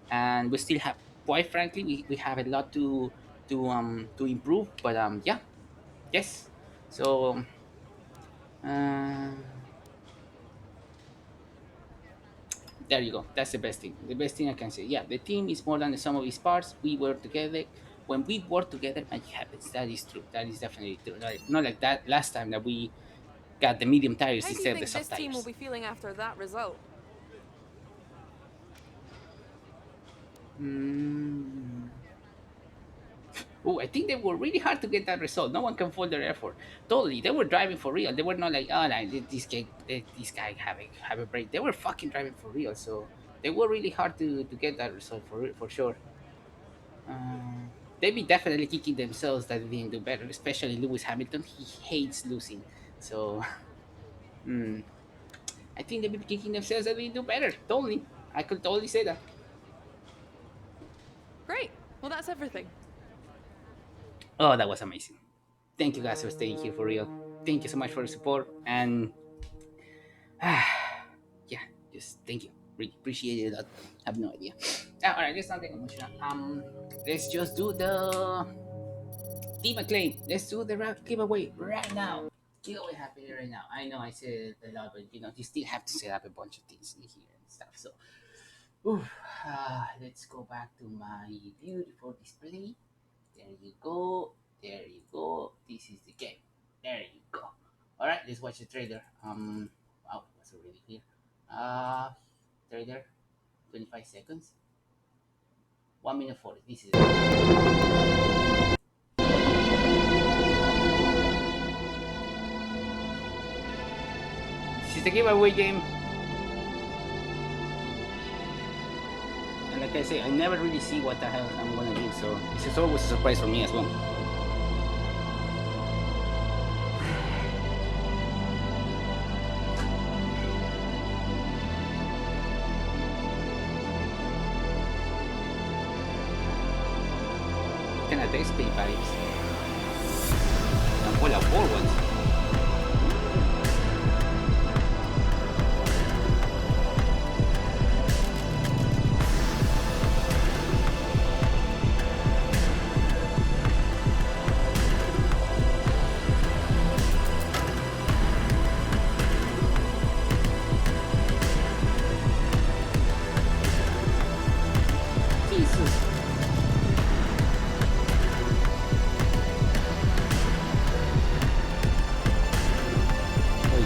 [SPEAKER 1] and we still have, quite frankly, we have a lot to improve. But yeah, yes. So uh, there you go. That's the best thing. The best thing I can say. Yeah, the team is more than the sum of its parts. We work together. When we work together, magic happens. That is true. That is definitely true. Not like that last time that we got the medium tires
[SPEAKER 6] How do you
[SPEAKER 1] instead of the
[SPEAKER 6] think this
[SPEAKER 1] soft
[SPEAKER 6] team will
[SPEAKER 1] tires.
[SPEAKER 6] be feeling after that result?
[SPEAKER 1] Mm. Oh, I think they were really hard to get that result. No one can fault their effort. Totally, they were driving for real. They were not like, oh, like, this guy have a break. They were fucking driving for real. So they were really hard to get that result for sure. They'd be definitely kicking themselves that they didn't do better. Especially Lewis Hamilton. He hates losing. So mm, I think they'd be kicking themselves that they didn't do better. Totally, I could totally say that.
[SPEAKER 6] Great. Well, that's everything.
[SPEAKER 1] Oh, that was amazing. Thank you guys for staying here for real. Thank you so much for the support and yeah, just thank you. Really appreciate it. I have no idea. All right, let's not take emotional. Let's just do the team acclaim. Let's do the giveaway right now. You know what happened right now? I know I said it a lot, but you still have to set up a bunch of things in here and stuff. So, oof, let's go back to my beautiful display. There you go. There you go. This is the game. There you go. All right, let's watch the trailer. Wow, it was already here. Trailer, 25 seconds. 1 minute 40. This is the giveaway game. And like I say, I never really see what the hell I'm gonna do, so this is always a surprise for me as well. Kind of display vibes. And full of forwards. Jesus. Wait.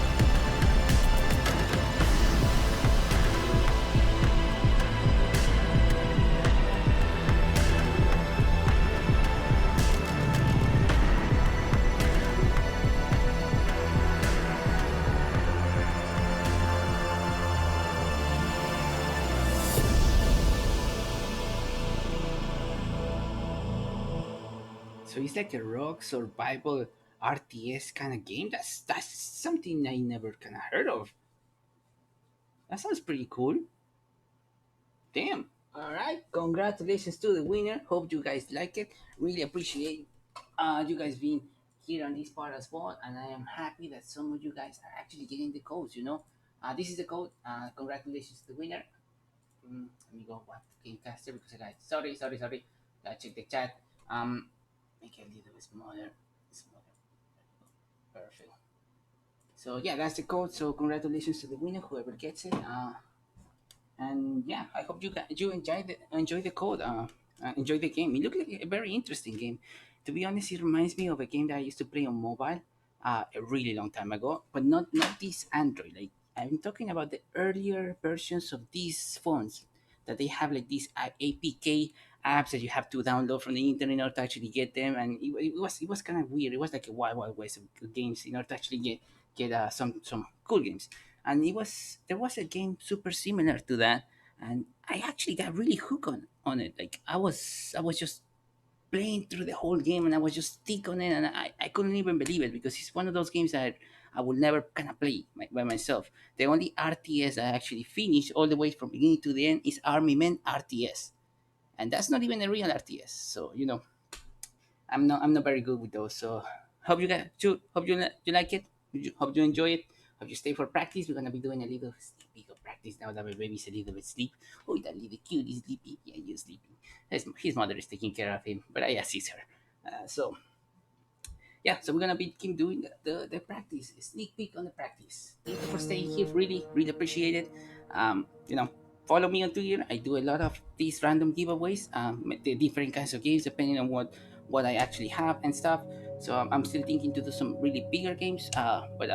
[SPEAKER 1] So it's like a rock survival RTS kind of game. That's something I never kind of heard of. That sounds pretty cool. Damn. All right. Congratulations to the winner. Hope you guys like it. Really appreciate you guys being here on this part as well. And I am happy that some of you guys are actually getting the codes. This is the code. Congratulations to the winner. Let me go what Gamecaster because I got sorry. Gotta check the chat. Make it a little bit smaller. Smaller. Perfect. So yeah, that's the code. So congratulations to the winner, whoever gets it. And yeah, I hope you enjoy the code. Enjoy the game. It looked like a very interesting game. To be honest, it reminds me of a game that I used to play on mobile, a really long time ago. But not this Android. Like I'm talking about the earlier versions of these phones that they have like these APK apps that you have to download from the internet in order to actually get them. And it was kind of weird. It was like a wild west of games in order to actually get some cool games. And there was a game super similar to that, and I actually got really hooked on it. Like I was just playing through the whole game, and I was just stick on it, and I couldn't even believe it because it's one of those games that I will never kind of play by myself. The only RTS I actually finished all the way from beginning to the end is Army Men RTS, and that's not even a real RTS. So I'm not very good with those. So hope you like it. Hope you enjoy it. Hope you stay for practice. We're gonna be doing a little sleepy practice now that my baby's a little bit sleep. Oh, that little cute is sleepy. Yeah, you're sleeping. His mother is taking care of him, but I assist her. So yeah, so we're gonna be keep doing the practice, a sneak peek on the practice. Thank you for staying here. Really appreciate it. Um, you know, follow me on Twitter. I do a lot of these random giveaways, the different kinds of games depending on what I actually have and stuff. So I'm still thinking to do some really bigger games, but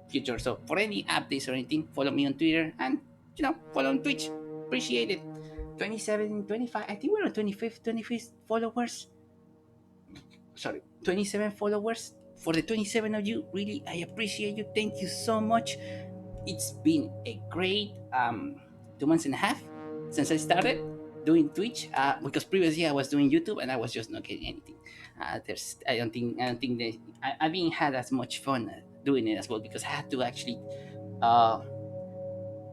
[SPEAKER 1] future. So for any updates or anything, follow me on Twitter and follow on Twitch. Appreciate it. 27, 25. I think we're on 25th followers. Sorry, 27 followers. For the 27 of you, really, I appreciate you. Thank you so much. It's been a great 2 months and a half since I started doing Twitch. Because previously I was doing YouTube and I was just not getting anything. I don't think that I didn't had as much fun doing it as well because I had to actually uh,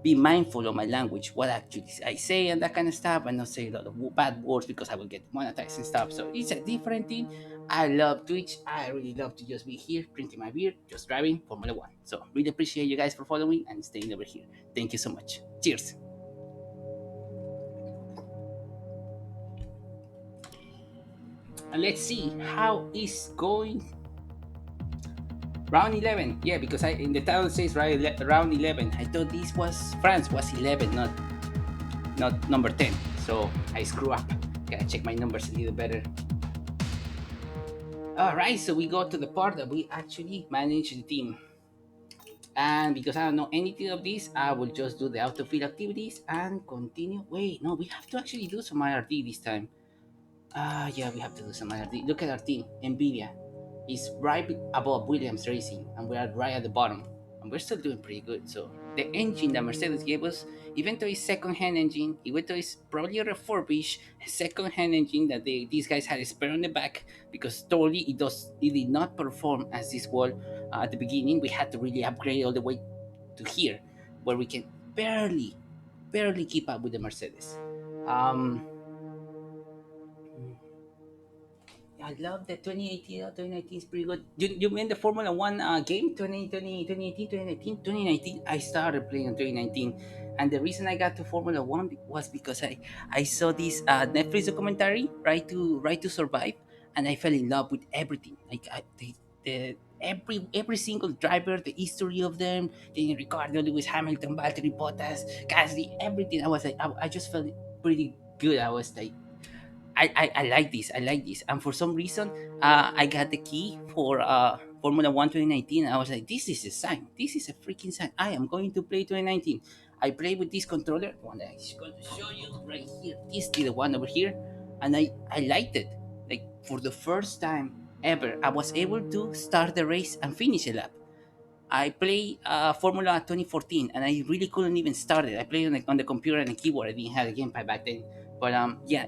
[SPEAKER 1] be mindful of my language, what actually I say and that kind of stuff, and not say a lot of bad words because I will get monetized and stuff. So it's a different thing. I love Twitch. I really love to just be here, drinking my beer, just driving Formula One. So really appreciate you guys for following and staying over here. Thank you so much. Cheers. And let's see how is going Round 11, yeah, because I in the title says round 11. I thought this was France was 11, not number 10. So I screw up. Gotta check my numbers a little better. All right, so we go to the part that we actually manage the team. And because I don't know anything of this, I will just do the autofill activities and continue. Wait, no, we have to actually do some IRD this time. Yeah, we have to do some IRD. Look at our team. Nvidia is right above Williams Racing, and we are right at the bottom. And we're still doing pretty good. So the engine that Mercedes gave us, even though it's second-hand engine, even though it's probably a refurbished second-hand engine that these guys had a spare on the back, because totally it did not perform as this wall at the beginning. We had to really upgrade all the way to here, where we can barely keep up with the Mercedes. Um, I love the 2018. 2019 is pretty good. You mean the Formula One game 2018, 2019? 2019, I started playing in 2019. And the reason I got to Formula One was because I saw this Netflix documentary, Right to Survive, and I fell in love with everything. Like the every single driver, the history of them, the Ricardo, Lewis Hamilton, Valtteri Bottas, Gasly, everything. I was like, I just felt pretty good. I was like, I like this. I like this. And for some reason, I got the key for Formula One 2019. And I was like, this is a sign. This is a freaking sign. I am going to play 2019. I played with this controller. One that I'm going to show you right here. This is the one over here. And I liked it. Like, for the first time ever, I was able to start the race and finish a lap. I played Formula 2014, and I really couldn't even start it. I played on the computer and the keyboard. I didn't have a gamepad back then, but yeah,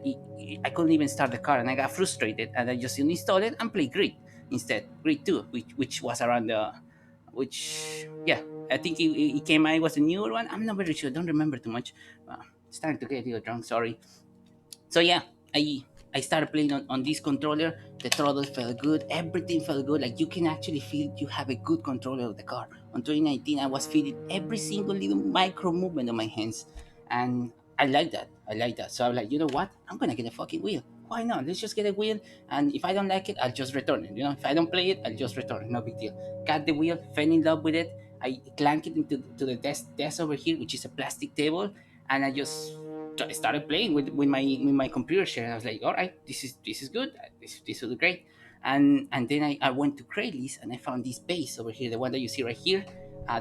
[SPEAKER 1] I couldn't even start the car, and I got frustrated, and I just installed it and played Grid instead. Grid 2, which was around which yeah, I think it came out. It was a newer one. I'm not very sure. I don't remember too much. Starting to get a little drunk. Sorry. So yeah, I started playing on this controller. The throttle felt good. Everything felt good. Like, you can actually feel you have a good controller of the car. On 2019, I was feeling every single little micro movement of my hands, and I like that. I like that. So I'm like, you know what? I'm gonna get a fucking wheel. Why not? Let's just get a wheel, and if I don't like it, I'll just return it. If I don't play it, I'll just return it. No big deal. Got the wheel, fell in love with it. I clank it into to the desk over here, which is a plastic table, and I just started playing with my computer share. And I was like, all right, this is good. This will be great. And then I went to Craigslist and I found this base over here, the one that you see right here.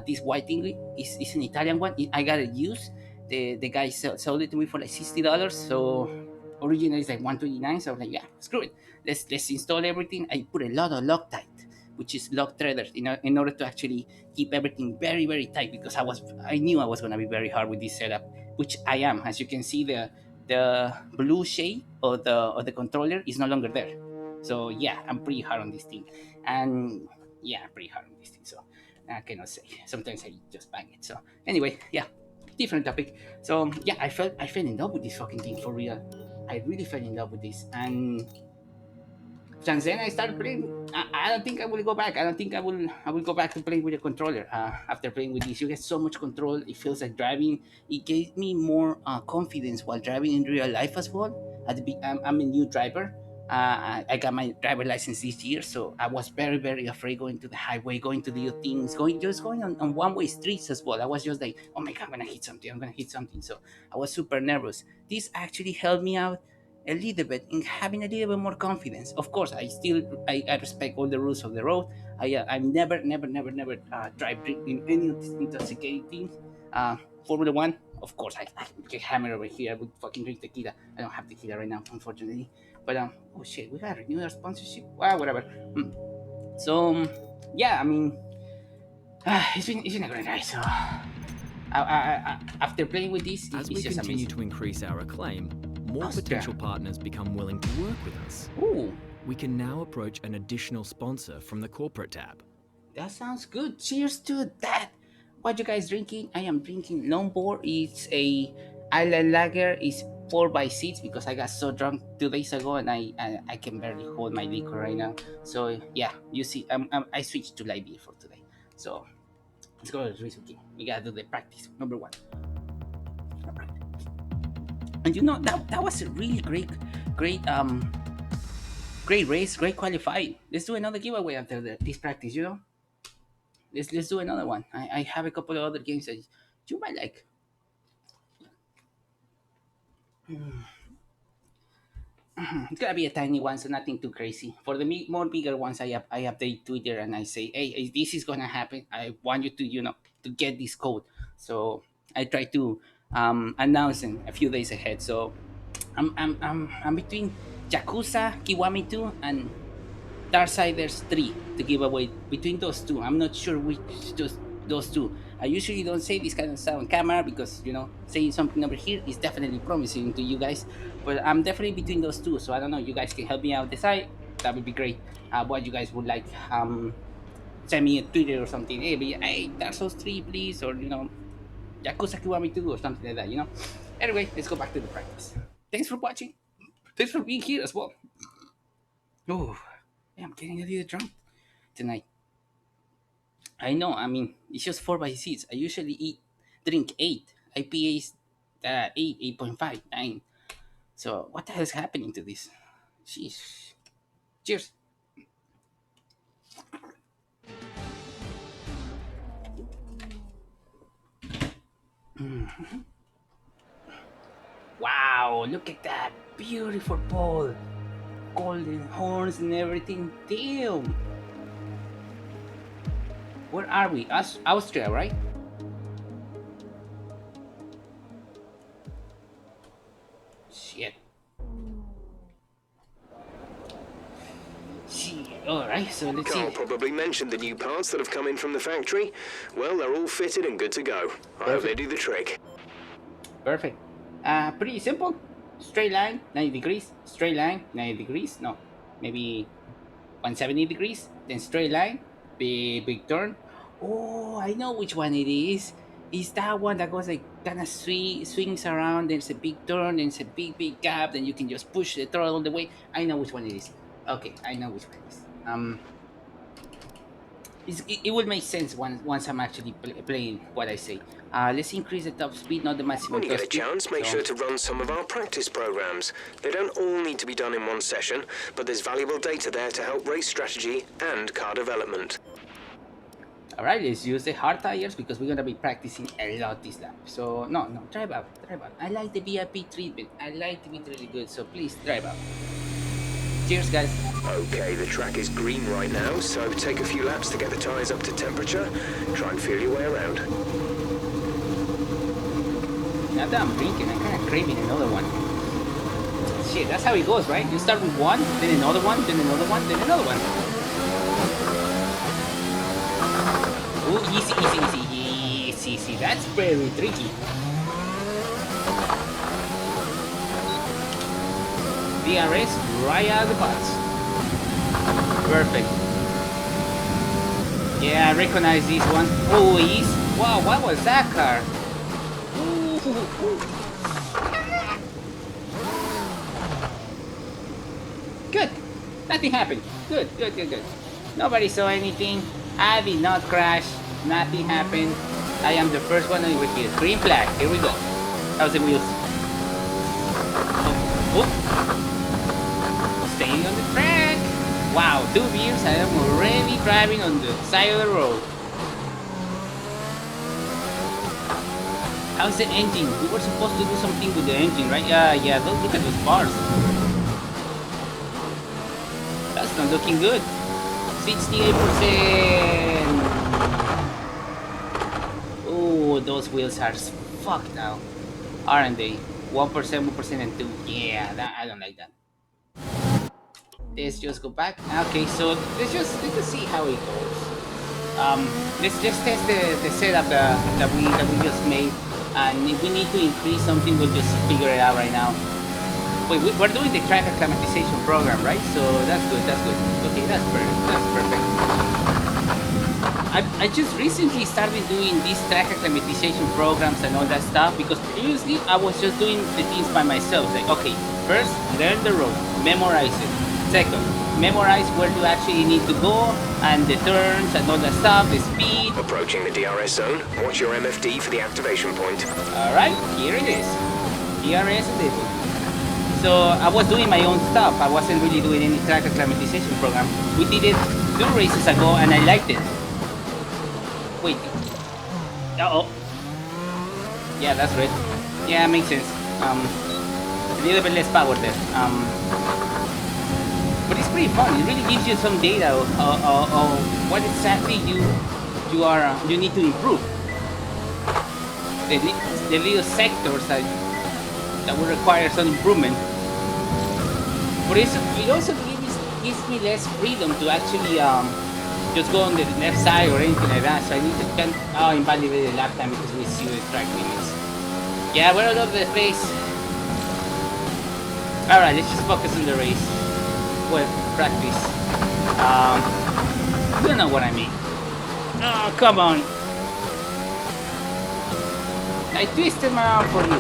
[SPEAKER 1] This white thing is an Italian one. I got it used. The guy sold it to me for like $60. So originally it's like 129. So I was like, yeah, screw it. Let's install everything. I put a lot of Loctite, which is lock threaders, in order to actually keep everything very, very tight, because I knew I was gonna be very hard with this setup, which I am. As you can see, the blue shade of the controller is no longer there. So yeah, I'm pretty hard on this thing, and yeah, I'm pretty hard on this thing. So I cannot say. Sometimes I just bang it. So anyway, yeah, different topic. So yeah, I fell in love with this fucking thing for real. I really fell in love with this, and since then I started playing. I don't think I will go back. I don't think I will go back to playing with a controller. After playing with this, you get so much control. It feels like driving. It gave me more confidence while driving in real life as well. I'm a new driver. I got my driver license this year, so I was very, very afraid going to the highway, going to do things, going on one-way streets as well. I was just like, oh my god, I'm gonna hit something. I'm gonna hit something. So I was super nervous. This actually helped me out a little bit in having a little bit more confidence. Of course, I respect all the rules of the road. I never drive drink in any intoxicating things. Formula One, of course, I get hammered over here. I would fucking drink tequila. I don't have tequila right now, unfortunately. But oh shit, we gotta renew our sponsorship. Well, whatever. So yeah, I mean, it's been a great night. So after playing with this,
[SPEAKER 3] As
[SPEAKER 1] it's
[SPEAKER 3] we
[SPEAKER 1] just
[SPEAKER 3] continue
[SPEAKER 1] amazing.
[SPEAKER 3] to increase our acclaim, more
[SPEAKER 1] Austria.
[SPEAKER 3] potential partners become willing to work with us.
[SPEAKER 1] Ooh,
[SPEAKER 3] We can now approach an additional sponsor from the corporate tab.
[SPEAKER 1] that sounds good. Cheers to that. What you guys drinking? I am drinking Longboard. It's a island lager. It's 4x6 because I got so drunk 2 days ago, and I can barely hold my liquor right now. So yeah, you see, I switched to light beer for today. So let's go to the race. Okay, we gotta do the practice number one. And that was a really great great race, great qualifying. Let's do another giveaway after this practice. let's do another one. I have a couple of other games that you might like. It's gonna be a tiny one, so nothing too crazy. For the more bigger ones, I update Twitter and I say, hey, this is gonna happen. I want you to to get this code. So I try to announce it a few days ahead. So I'm between Yakuza, Kiwami 2, and Darksiders 3 to give away between those two. I'm not sure which those two. I usually don't say this kind of stuff on camera because saying something over here is definitely promising to you guys. But I'm definitely between those two, so I don't know. You guys can help me out decide. That would be great. What you guys would like? Send me a Twitter or something. Hey, Dark Souls 3, please, or Yakuza Kiwami 2 or something like that. Anyway, let's go back to the practice. Thanks for watching. Thanks for being here as well. Oh, yeah, I'm getting a little drunk tonight. I know. I mean, it's just 4x6. I usually drink 8 IPAs. 8, 8.5, 9. So what the hell is happening to this? Sheesh. Cheers. Wow, look at that beautiful ball. Golden horns and everything. Damn. Where are we? Austria, right? Shit. Alright, so let's see.
[SPEAKER 5] Carl probably mentioned the new parts that have come in from the factory. Well, they're all fitted and good to go. I hope they do the trick.
[SPEAKER 1] Perfect. Pretty simple. Straight line, 90 degrees. Straight line, 90 degrees. No, maybe 170 degrees. Then straight line, big turn. Oh, I know which one it is. It's that one that goes like kind of swings around. There's a big turn. There's a big gap. Then you can just push the throttle all the way. I know which one it is. Okay, I know which one it is. It will make sense once I'm actually playing what I say. Let's increase the top speed, not the maximum.
[SPEAKER 5] When you get a chance, make sure to run some of our practice programs. They don't all need to be done in one session, but there's valuable data there to help race strategy and car development.
[SPEAKER 1] Alright, let's use the hard tires because we're gonna be practicing a lot this lap. So no, drive out. I like the VIP treatment. I like to be really good, so please drive out. Cheers, guys.
[SPEAKER 5] Okay, the track is green right now, so take a few laps to get the tyres up to temperature. Try and feel your way around.
[SPEAKER 1] Now that I'm drinking, I'm kind of craving another one. Shit, that's how it goes, right? You start with one, then another one, then another one, then another one. Ooh, easy. That's very tricky. DRS right out of the box. Perfect. Yeah, I recognize this one. Oh, wow, what was that car? Ooh. Good. Nothing happened. Good. Nobody saw anything. I did not crash. Nothing happened. I am the first one over here. Green flag. Here we go. How's the wheels? Staying on the track. Wow, 2 beers. I am already driving on the side of the road. How's the engine? We were supposed to do something with the engine, right? Yeah. Look at those bars. That's not looking good. 68%. Oh, those wheels are fucked now, aren't they? 1%, and 2. Yeah, I don't like that. Let's just go back. Okay, so let's just see how it goes. Let's just test the setup that we just made, and if we need to increase something, we'll just figure it out right now. Wait, we're doing the track acclimatization program, right? So that's good. Okay, that's perfect. I just recently started doing these track acclimatization programs and all that stuff because previously I was just doing the things by myself. Like, okay, first learn the road, memorize it. Second, memorize where you actually need to go and the turns and all that stuff, the speed.
[SPEAKER 5] Approaching the DRS zone, watch your MFD for the activation point.
[SPEAKER 1] Alright, here it is. DRS enabled. So I was doing my own stuff. I wasn't really doing any track acclimatization program. We did it 2 races ago and I liked it. Wait. Uh oh. Yeah, that's right. Yeah, makes sense. A little bit less power there. But it's pretty fun. It really gives you some data of what exactly you need to improve. The little sectors that will require some improvement. But it also gives me less freedom to actually just go on the left side or anything like that. So I need to spend invalidated lap time because we see the track limits. Yeah, we're all over the place. Alright, let's just focus on the race. Well, practice. You know what I mean. Oh, come on. I twisted my arm for you.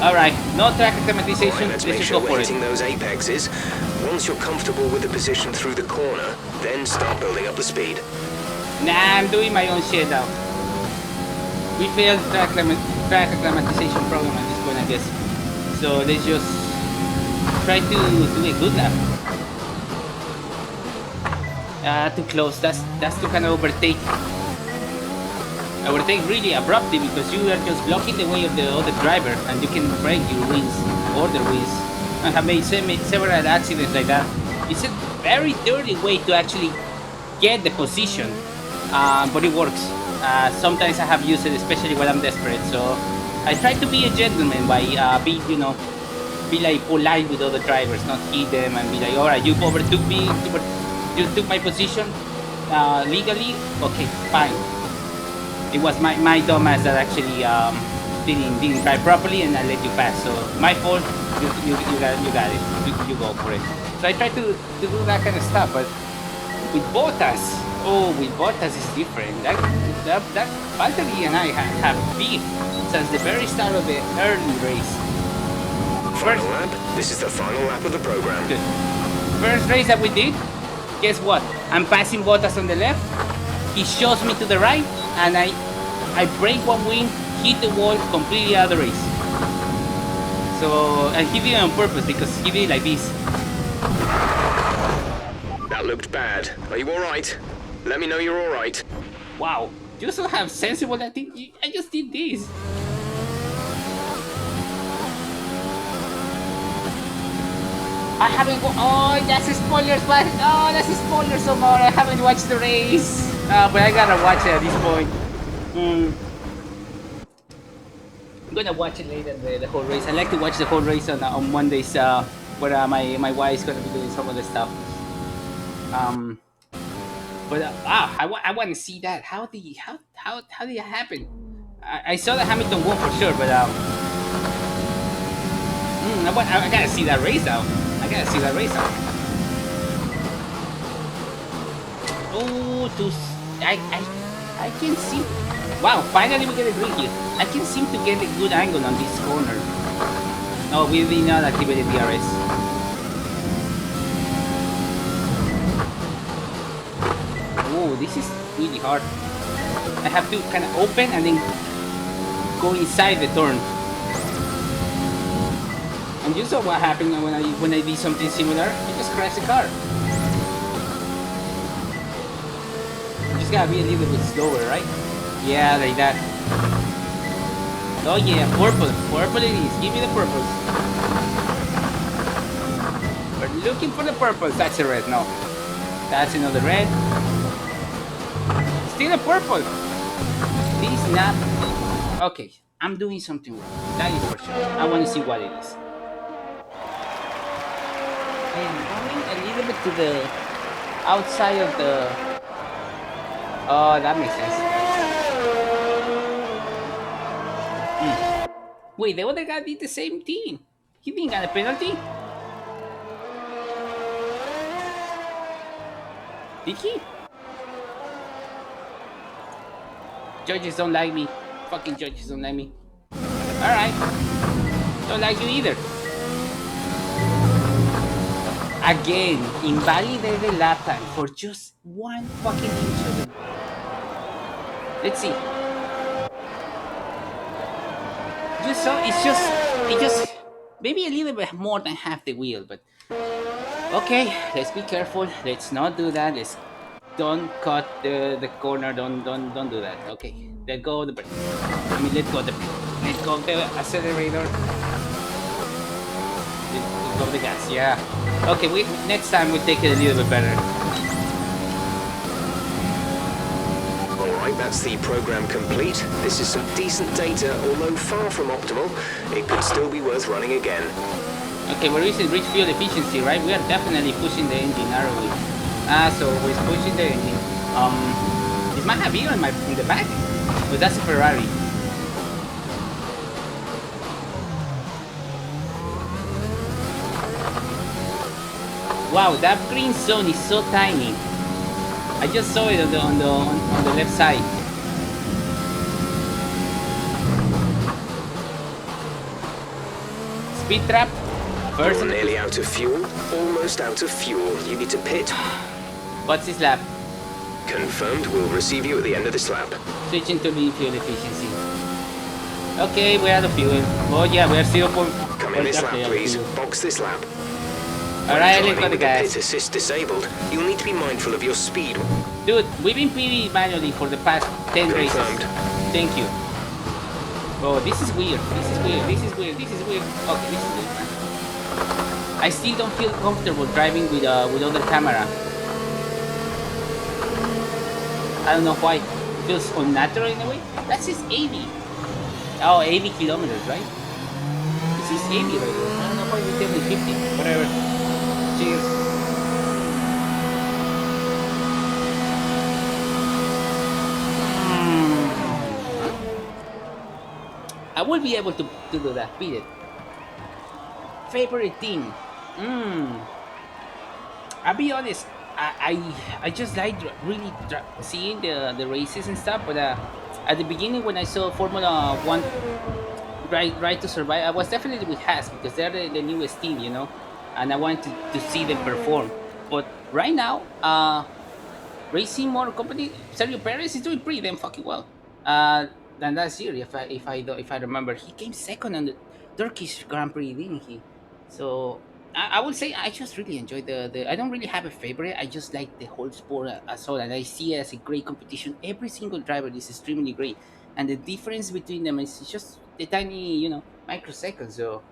[SPEAKER 1] Alright, no track acclimatization.
[SPEAKER 5] Let's
[SPEAKER 1] Let's
[SPEAKER 5] make
[SPEAKER 1] just
[SPEAKER 5] sure
[SPEAKER 1] go
[SPEAKER 5] we're
[SPEAKER 1] for it.
[SPEAKER 5] hitting those apexes. Once you're comfortable with the position through the corner, then start building up the speed.
[SPEAKER 1] Nah, I'm doing my own shit now. We failed track acclimatization program at this point, I guess. So let's just try to do a good lap. Too close. That's to kind of overtake really abruptly because you are just blocking the way of the other driver and you can break your wings or their wings. I have made several accidents like that. It's a very dirty way to actually get the position, but it works. Sometimes I have used it, especially when I'm desperate. So I try to be a gentleman by be like polite with other drivers, not hit them and be like, all right, you overtook me, you took my position legally. Okay, fine. It was my dumbass that actually didn't drive properly, and I let you pass. So my fault. You got it. You go for it. So I try to do that kind of stuff, but with Bottas, is different. That Valtteri and I have beef since the very start of the early race.
[SPEAKER 5] Final lap. This is the final lap of the program.
[SPEAKER 1] Good. First race that we did, guess what? I'm passing Bottas on the left. He shows me to the right, and I break one wing, hit the wall, completely out of the race. So, and he did it on purpose because he did it like this.
[SPEAKER 5] That looked bad. Are you alright? Let me know you're alright.
[SPEAKER 1] Wow, you also have sensible that thing. I just did this. I haven't oh, that's a spoiler, but oh, that's a spoiler so more. I haven't watched the race. But I gotta watch it at this point. I'm gonna watch it later, the whole race. I like to watch the whole race on Mondays, where my wife's gonna be doing some of the stuff. But I want to see that. How did it happen? I saw that Hamilton won for sure, but I gotta see that race out. Oh, I can see. Wow, finally we get a green here. I can seem to get a good angle on this corner. No, we did not activate the DRS. Oh, this is really hard. I have to kind of open and then go inside the turn. And you saw what happened when I did something similar. I just crashed the car. You just gotta be a little bit slower, right? Yeah, like that. Oh yeah, purple. Purple it is. Give me the purples. We're looking for the purples. That's a red. No. That's another red. Still a purple. Please not. Okay, I'm doing something wrong. That is for sure. I want to see what it is. I am going a little bit to the outside of the... Oh, that makes sense. Wait, the other guy did the same thing. He didn't get a penalty. Did he? Judges don't like me. Fucking judges don't like me. Alright. Don't like you either. Again, invalidated lap time for just one fucking inch of it. Let's see. You saw, it just maybe a little bit more than half the wheel, but Okay, let's be careful. Let's not do that. Let's don't cut the corner. Don't do that. Okay, let go of the brake. I mean, let go of the brake. Let go of the accelerator. Let go of the gas. Yeah. Okay, we next time we'll take it a little bit better.
[SPEAKER 5] Alright, that's the program complete. This is some decent data, although far from optimal. It could still be worth running again.
[SPEAKER 1] Okay, we're using rich fuel efficiency, right? We are definitely pushing the engine, aren't we? So we're pushing the engine. Is my Navigo in the back? But that's a Ferrari. Wow, that green zone is so tiny. I just saw it on the left side. Speed trap. First.
[SPEAKER 5] You're nearly out of fuel. Almost out of fuel. You need to pit.
[SPEAKER 1] What's this lap?
[SPEAKER 5] Confirmed. We'll receive you at the end of this lap.
[SPEAKER 1] Switching to the fuel efficiency. Okay, we're out of fuel. Oh yeah, we're 0.
[SPEAKER 5] Come in this lap, please. Box this lap.
[SPEAKER 1] Alright, let's
[SPEAKER 5] Driving
[SPEAKER 1] go the
[SPEAKER 5] with the
[SPEAKER 1] gas.
[SPEAKER 5] pit assist disabled, you'll need to be mindful of your speed.
[SPEAKER 1] Dude, we've been pitting manually for the past 10 races.
[SPEAKER 5] Confirmed.
[SPEAKER 1] Thank you. Oh, this is weird. This is weird. This is weird. This is weird. Okay, this is weird, man. I still don't feel comfortable driving with other camera. I don't know why. It feels unnatural in a way. That's just 80. Oh, 80 kilometers, right? This is 80 right there. I don't know why you tell me 50. Whatever. Cheers. I will be able to do that. Beat it. Favorite team? I'll be honest. I just like really seeing the races and stuff. But at the beginning when I saw Formula One Right to Survive, I was definitely with Haas because they're the newest team, you know, and I wanted to see them perform. But right now, Racing Motor Company, Sergio Perez is doing pretty damn fucking well. Than last year, if I remember, he came second on the Turkish Grand Prix, didn't he? So I would say I just really enjoy the. I don't really have a favorite. I just like the whole sport as whole, and I see it as a great competition. Every single driver is extremely great, and the difference between them is just the tiny, microseconds. So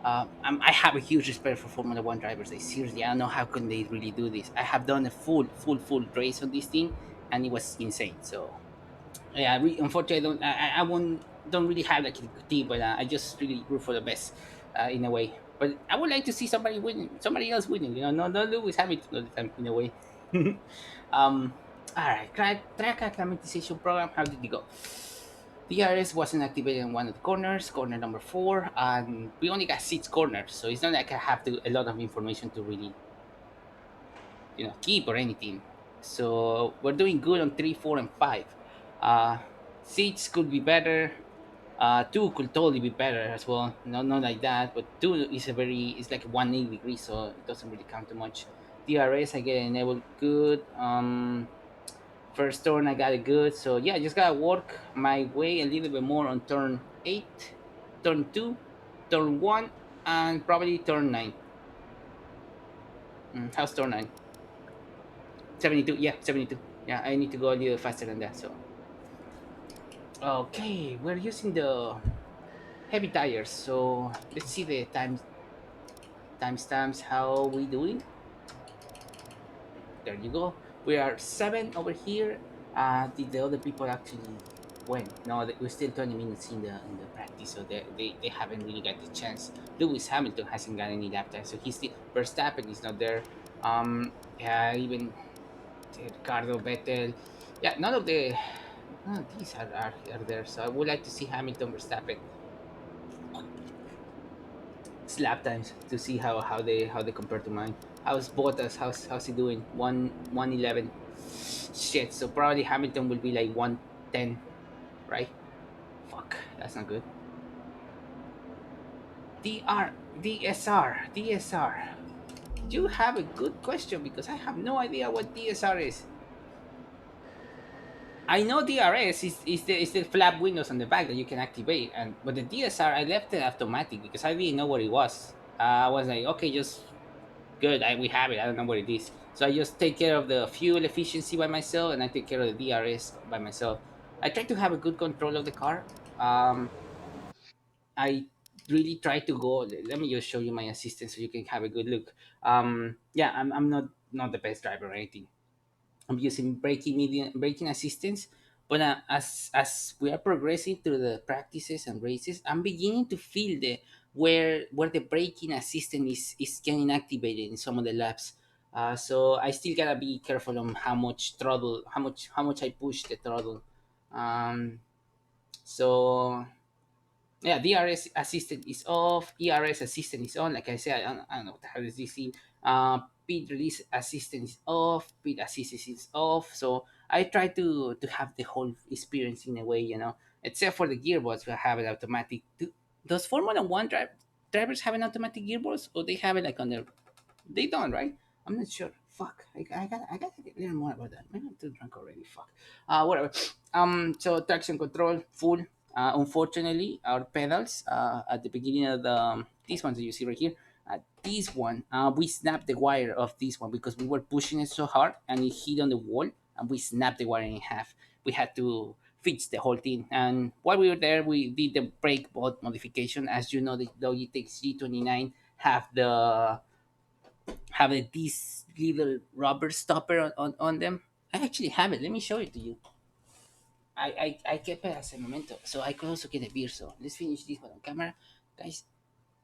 [SPEAKER 1] I have a huge respect for Formula One drivers. Seriously, I don't know how can they really do this. I have done a full race on this thing, and it was insane. So yeah, unfortunately, I won't don't really have like a team, but I just really root for the best, in a way. But I would like to see somebody winning, somebody else winning. Not Lewis Hamilton all the time in a way. All right, track acclimatization program. How did it go? DRS wasn't activated in one of the corners, corner number 4, and we only got 6 corners, so it's not like I have a lot of information to really, keep or anything. So we're doing good on 3, 4, and 5. Uh, Seats could be better. 2 could totally be better as well. Not like that, but 2 is it's like 180 degrees, so it doesn't really count too much. DRS I get enabled good. First turn I got it good, so yeah, I just gotta work my way a little bit more on turn 8, turn 2, turn 1, and probably turn 9. How's turn 9? 72, yeah, 72. Yeah, I need to go a little faster than that, so. Okay, we're using the heavy tires, so let's see the timestamps. How we doing? There you go. We are 7 over here. Did the other people actually win? No, we're still 20 minutes in the practice, so they haven't really got the chance. Lewis Hamilton hasn't got any lap time, so he's still. Verstappen is not there. Yeah, even Ricardo, Vettel. Yeah, none of these are there. So I would like to see Hamilton, Verstappen slap times to see how they compare to mine. How's Bottas? How's he doing? 111. Shit. So probably Hamilton will be like 110, right? Fuck, that's not good. DSR. You have a good question because I have no idea what DSR is. I know DRS is the flap windows on the back that you can activate, but the DSR I left it automatic because I didn't know what it was. I was like, okay, just Good. We have it. I don't know what it is. So I just take care of the fuel efficiency by myself, and I take care of the DRS by myself. I try to have a good control of the car. I really try to go. Let me just show you my assistant so you can have a good look. Yeah, I'm not the best driver or anything. I'm using braking assistance. But as we are progressing through the practices and races, I'm beginning to feel the where the braking assistant is getting activated in some of the laps. So I still gotta be careful on how much throttle, how much I push the throttle. Um, so yeah, DRS assistant is off, ERS assistant is on. Like I said, I don't know what the hell is this thing. Pit release assistant is off, pit assistant is off. So I try to have the whole experience in a way, except for the gearbox, we have an automatic. Does Formula One drivers have an automatic gearbox, or they have it like on their? They don't, right? I'm not sure. Fuck. I gotta learn more about that. Maybe I'm too drunk already. Fuck. Whatever. So traction control full. Unfortunately, our pedals at the beginning of the these ones that you see right here. This one, we snapped the wire of this one because we were pushing it so hard and it hit on the wall and we snapped the wire in half. We had to fix the whole thing. And while we were there, we did the brake board modification. As you know, the Logitech G29 have this little rubber stopper on them. I actually have it. Let me show it to you. I kept it as a memento, so I could also get a beer. So let's finish this one on camera, guys.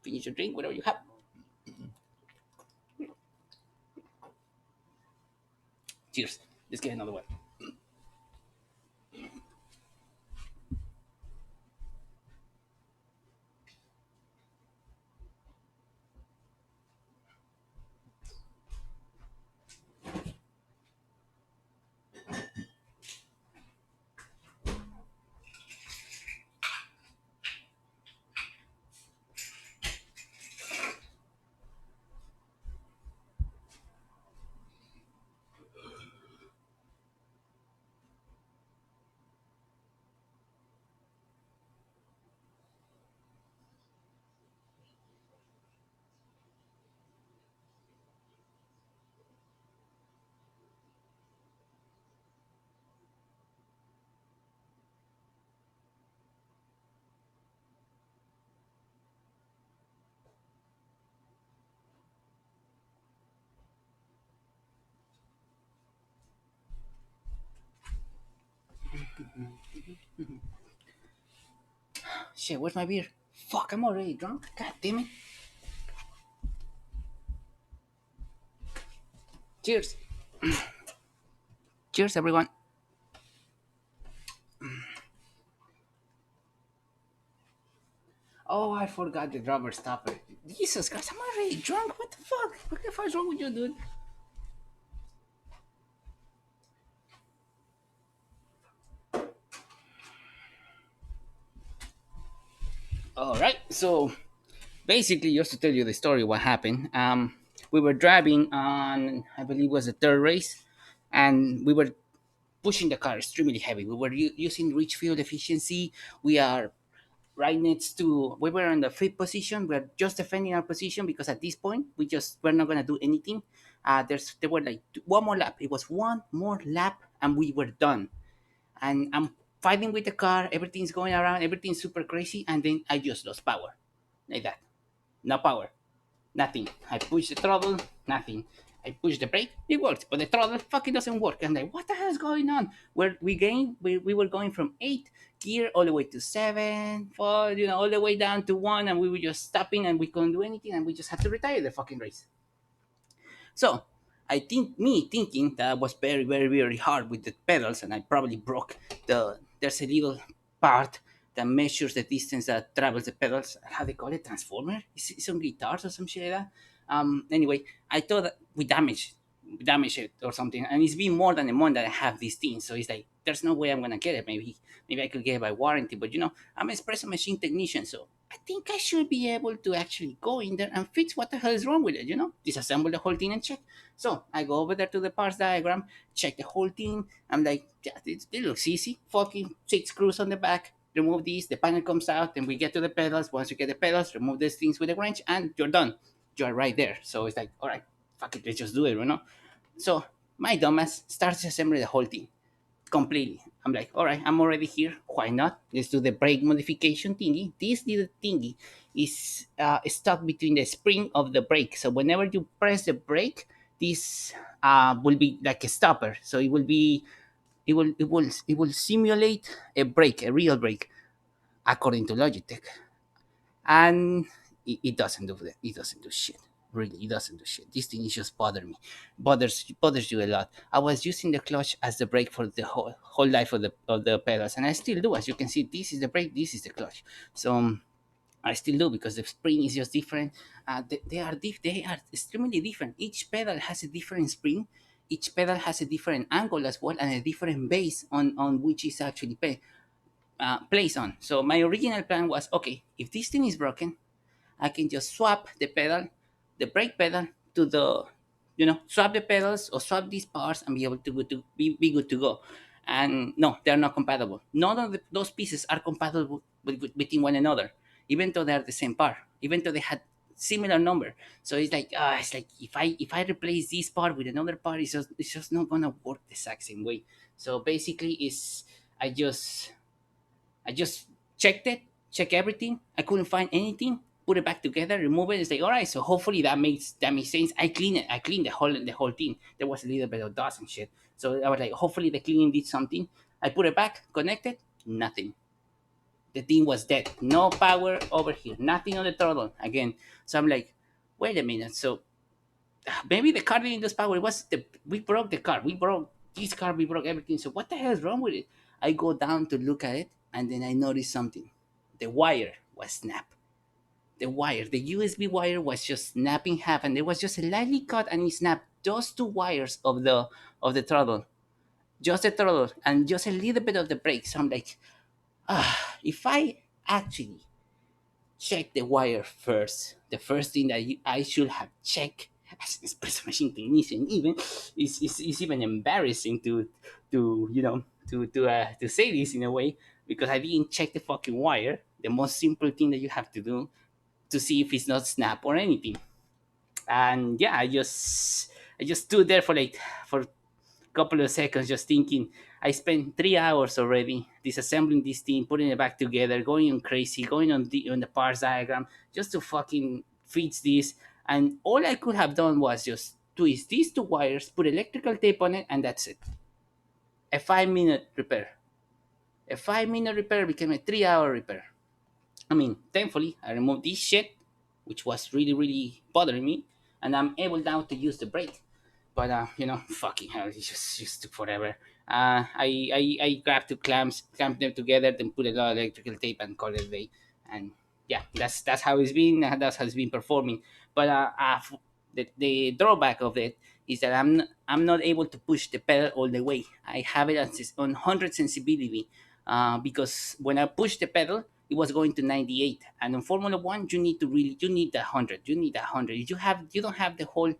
[SPEAKER 1] Finish your drink, whatever you have. Cheers. Let's get another one. Shit, where's my beer? Fuck, I'm already drunk. God damn it. Cheers. Cheers, everyone. Oh, I forgot the rubber stopper. Jesus Christ, I'm already drunk. What the fuck? What the fuck is wrong with you, dude? All right, so basically, just to tell you the story, what happened. We were driving on, I believe, it was the third race, and we were pushing the car extremely heavy. We were using rich fuel efficiency. We are right next to. We were in the fifth position. We are just defending our position because at this point we're not gonna do anything. There were like one more lap. It was one more lap, and we were done. And I'm fighting with the car. Everything's going around. Everything's super crazy, and then I just lost power, like that. No power. Nothing. I push the throttle, nothing. I push the brake, it works, but the throttle fucking doesn't work. And like, what the hell is going on? Where we were going from eight gear all the way to seven, four, all the way down to one, and we were just stopping and we couldn't do anything, and we just had to retire the fucking race. So I think me thinking that was very, very, very hard with the pedals, and I probably broke there's a little part that measures the distance that travels the pedals. How they call it, transformer? It's on guitars or some shit like that. Anyway, I thought that we damaged it or something, and it's been more than a month that I have this thing. So it's like there's no way I'm gonna get it. Maybe I could get it by warranty, but I'm an espresso machine technician, so I think I should be able to actually go in there and fix what the hell is wrong with it, disassemble the whole thing and check. So I go over there to the parts diagram, check the whole thing. I'm like, yeah, it looks easy. Fucking 6 screws on the back, remove these, the panel comes out, and we get to the pedals. Once you get the pedals, remove these things with the wrench, and you're done. You're right there. So it's like, all right. fuck it, let's just do it, So my dumbass starts to assemble the whole thing completely. I'm like, all right, I'm already here. Why not? Let's do the brake modification thingy. This little thingy is stuck between the spring of the brake. So whenever you press the brake, this will be like a stopper. So it will simulate a brake, a real brake, according to Logitech, and it doesn't do that. It doesn't do shit. Really, it doesn't do shit. This thing is just bothers you a lot. I was using the clutch as the brake for the whole life of the pedals, and I still do. As you can see, this is the brake, this is the clutch. So I still do because the spring is just different. They are extremely different. Each pedal has a different spring. Each pedal has a different angle as well, and a different base on which is actually placed on. So my original plan was, okay, if this thing is broken, I can just swap the pedal, the brake pedal to the, swap the pedals or swap these parts and be able to be good to go. And no, they're not compatible. None of those pieces are compatible between one another, even though they're the same part, even though they had similar number. So it's like if I replace this part with another part, it's just not gonna work the exact same way. So basically, I just I just checked it, check everything. I couldn't find anything. Put it back together, remove it. It's like, all right. So hopefully that makes sense. I clean it. I cleaned the whole thing. There was a little bit of dust and shit. So I was like, hopefully the cleaning did something. I put it back, connected, nothing. The thing was dead. No power over here. Nothing on the throttle again. So I'm like, wait a minute. So maybe the car didn't lose power. We broke the car. We broke this car. We broke everything. So what the hell is wrong with it? I go down to look at it, and then I notice something. The wire was snapped. The wire, the USB wire, was just snapping half, and there was just a lightly cut, and it snapped those two wires of the throttle, just the throttle, and just a little bit of the brake. So I'm like, if I actually check the wire first. The first thing that I should have checked as an espresso machine technician, even is even embarrassing to say this in a way, because I didn't check the fucking wire. The most simple thing that you have to do to see if it's not snap or anything. And yeah, I just stood there for couple of seconds just thinking. I spent 3 hours already disassembling this thing, putting it back together, going on crazy, going on the parts diagram just to fucking fix this. And all I could have done was just twist these two wires, put electrical tape on it, and that's it. A 5 minute repair. A 5 minute repair became a 3 hour repair. I mean, thankfully, I removed this shit, which was really, really bothering me, and I'm able now to use the brake. But fucking hell, it just took forever. I grabbed two clamps, clamped them together, then put a lot of electrical tape and call it a day. And yeah, that's how it's been. That's how it's been performing. But the drawback of it is that I'm not able to push the pedal all the way. I have it on 100 sensibility, because when I push the pedal, it was going to 98, and in Formula One, you need the 100. You need the 100. If you don't have the whole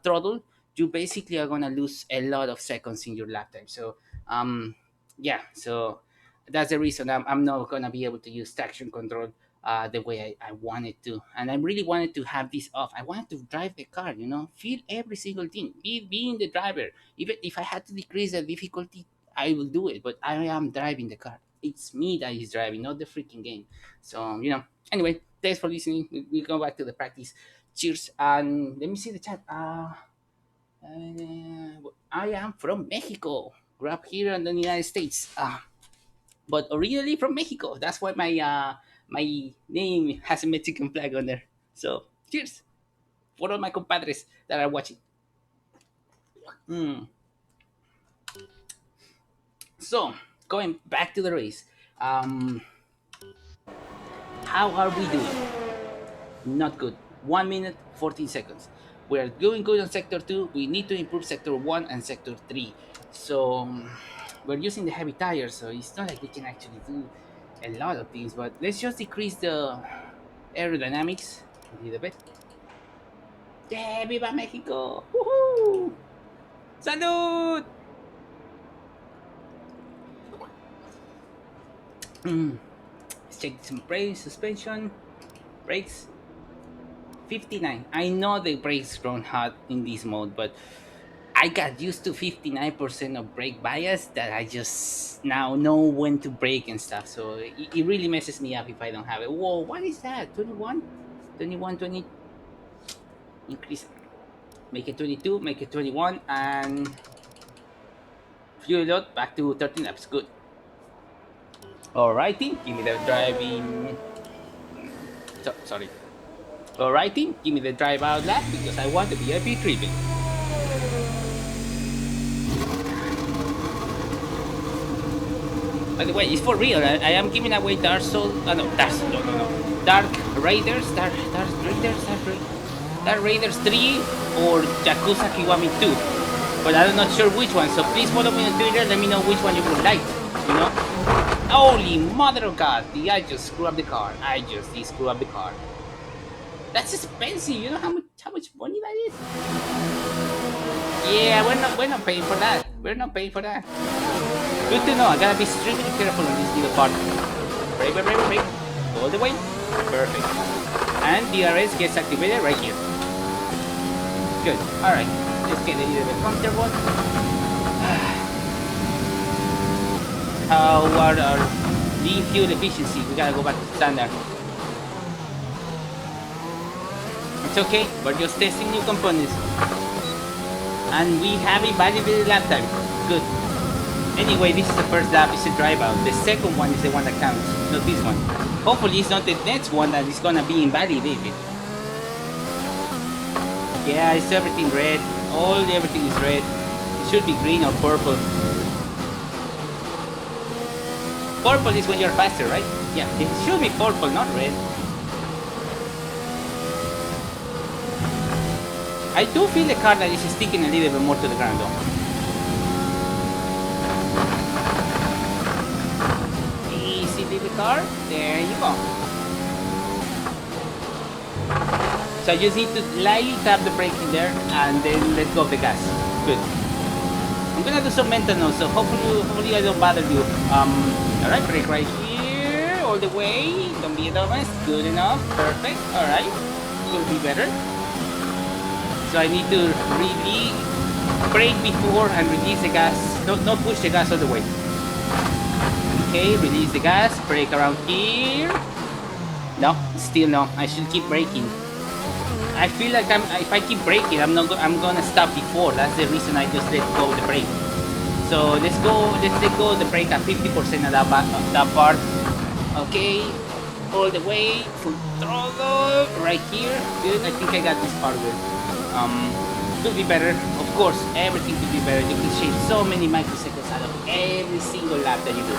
[SPEAKER 1] throttle, you basically are gonna lose a lot of seconds in your lap time. So yeah, so that's the reason I'm not gonna be able to use traction control the way I wanted to, and I really wanted to have this off. I wanted to drive the car, feel every single thing, being the driver. Even if I had to decrease the difficulty, I will do it. But I am driving the car. It's me that is driving, not the freaking game. So Anyway, thanks for listening. We go back to the practice. Cheers, and let me see the chat. I am from Mexico. Grew up here in the United States, but originally from Mexico. That's why my name has a Mexican flag on there. So cheers for all my compadres that are watching. Mm. So going back to the race, how are we doing? Not good. 1 minute, 14 seconds. We are doing good on sector 2. We need to improve sector 1 and sector 3. So we're using the heavy tires, so it's not like we can actually do a lot of things, but let's just decrease the aerodynamics a little bit. Yeah, viva Mexico! Woohoo! Salud! Let's check some brakes, suspension, brakes. 59. I know the brakes run hot in this mode, but I got used to 59% of brake bias that I just now know when to brake and stuff. So it really messes me up if I don't have it. Whoa, what is that? 21? 21, 20. Increase. Make it 22, make it 21, and fuel load back to 13 laps. Good. Alrighty, give me the driving. Sorry. Alrighty, give me the drive out lap because I want the VIP treatment. By the way, it's for real. I am giving away Dark Soul. No, Dark Soul. No, no, no. Dark Raiders. Dark Raiders 3 or Yakuza Kiwami 2. But I'm not sure which one. So please follow me on Twitter. Let me know which one you would like. You know? Holy mother of God. I just screwed up the car. I just screwed up the car. That's expensive. You know how much money that is? Yeah, we're not paying for that. We're not paying for that. Good to know. I gotta be extremely careful on this little part. Brake. All the way. Perfect. And DRS gets activated right here. Good. Alright. Let's get a little bit comfortable. How are our lean fuel efficiency? We gotta go back to standard. It's okay. We're just testing new components. And we have a validated lap time. Good. Anyway, this is the first lap, it's a drive out. The second one is the one that counts, not this one. Hopefully it's not the next one that is gonna be invalidated. Yeah, it's everything red. Everything is red. It should be green or purple. Purple is when you're faster, right? Yeah, it should be purple, not red. I do feel the car that is sticking a little bit more to the ground though. Easy little car, there you go. So you just need to lightly tap the brake in there and then let go of the gas. Good. I'm gonna do some mental notes, so hopefully I don't bother you. Alright, brake right here, all the way. Don't be a dumbass. Good enough, perfect. Alright, could be better. So I need to really brake before and release the gas. Not push the gas all the way. Okay, release the gas, brake around here. No, still no. I should keep braking. I feel like if I keep braking, I'm gonna stop before. That's the reason I just let go of the brake. So let's let go of the brake at 50% of that part. Okay, all the way, full throttle, right here. Good, I think I got this part good. Could be better, of course, everything could be better. You can shave so many microseconds out of every single lap that you do.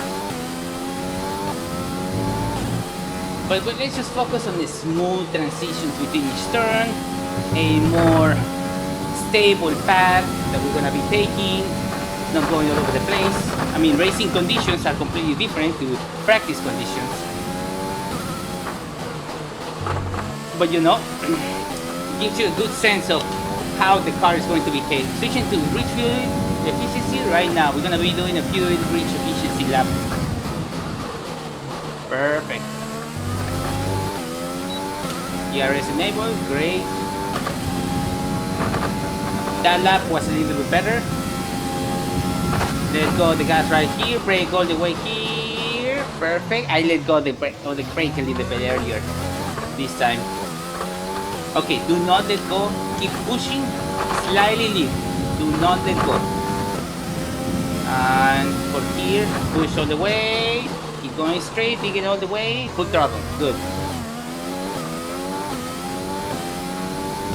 [SPEAKER 1] But let's just focus on the smooth transitions between each turn, a more stable path that we're gonna be taking, not going all over the place. I mean, racing conditions are completely different to practice conditions. But you know, gives you a good sense of how the car is going to behave. Switching to reach fuel efficiency right now. We're gonna be doing a fuel reach efficiency lap. Perfect. DRS enabled, great. That lap was a little bit better. Let go of the gas right here, brake all the way here. Perfect. I let go of the brake a little bit earlier this time. Okay, do not let go. Keep pushing. Slightly leave. Do not let go. And for here, push all the way. Keep going straight. Take it all the way. Full throttle. Good.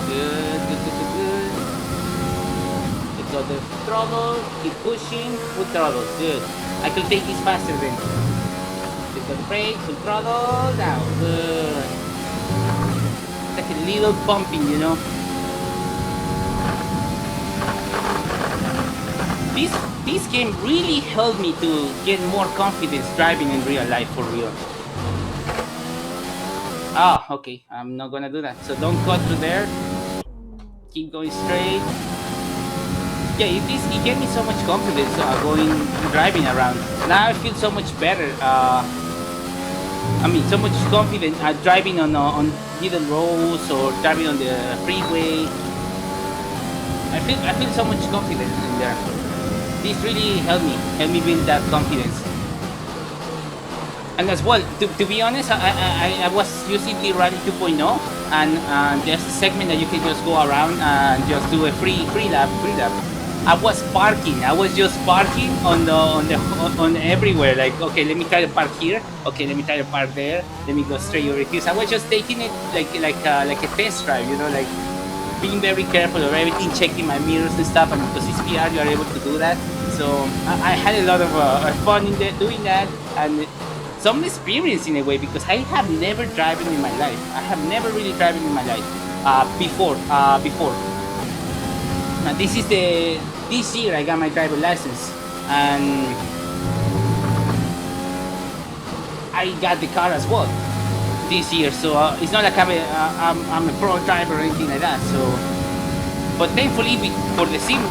[SPEAKER 1] Good. Let go of the throttle. Keep pushing. Full throttle. Good. I can take this faster then. Let go of the brake. Full throttle. Down. Good. Like a little bumping, you know. This game really helped me to get more confidence driving in real life, for real. Ah, okay, I'm not gonna do that. So don't cut through there. Keep going straight. Yeah, it gave me so much confidence driving around. Now I feel so much better. I mean, so much confident driving on little roads or driving on the freeway. I feel so much confidence in there. This really helped me build that confidence. And as well, to be honest, I was using the Rally 2.0, and there's a segment that you can just go around and just do a free lap. I was parking. I was just parking on everywhere. Like, okay, let me try to park here. Okay, let me try to park there. Let me go straight over here. So I was just taking it like a test drive, you know, like being very careful of everything, checking my mirrors and stuff. And because it's PR, you are able to do that. So I had a lot of fun in there doing that, and some experience in a way, because I have never driven in my life. I have never really driven in my life before. Now this year I got my driver license, and I got the car as well this year. So it's not like I'm a pro driver or anything like that. So, but thankfully for the sim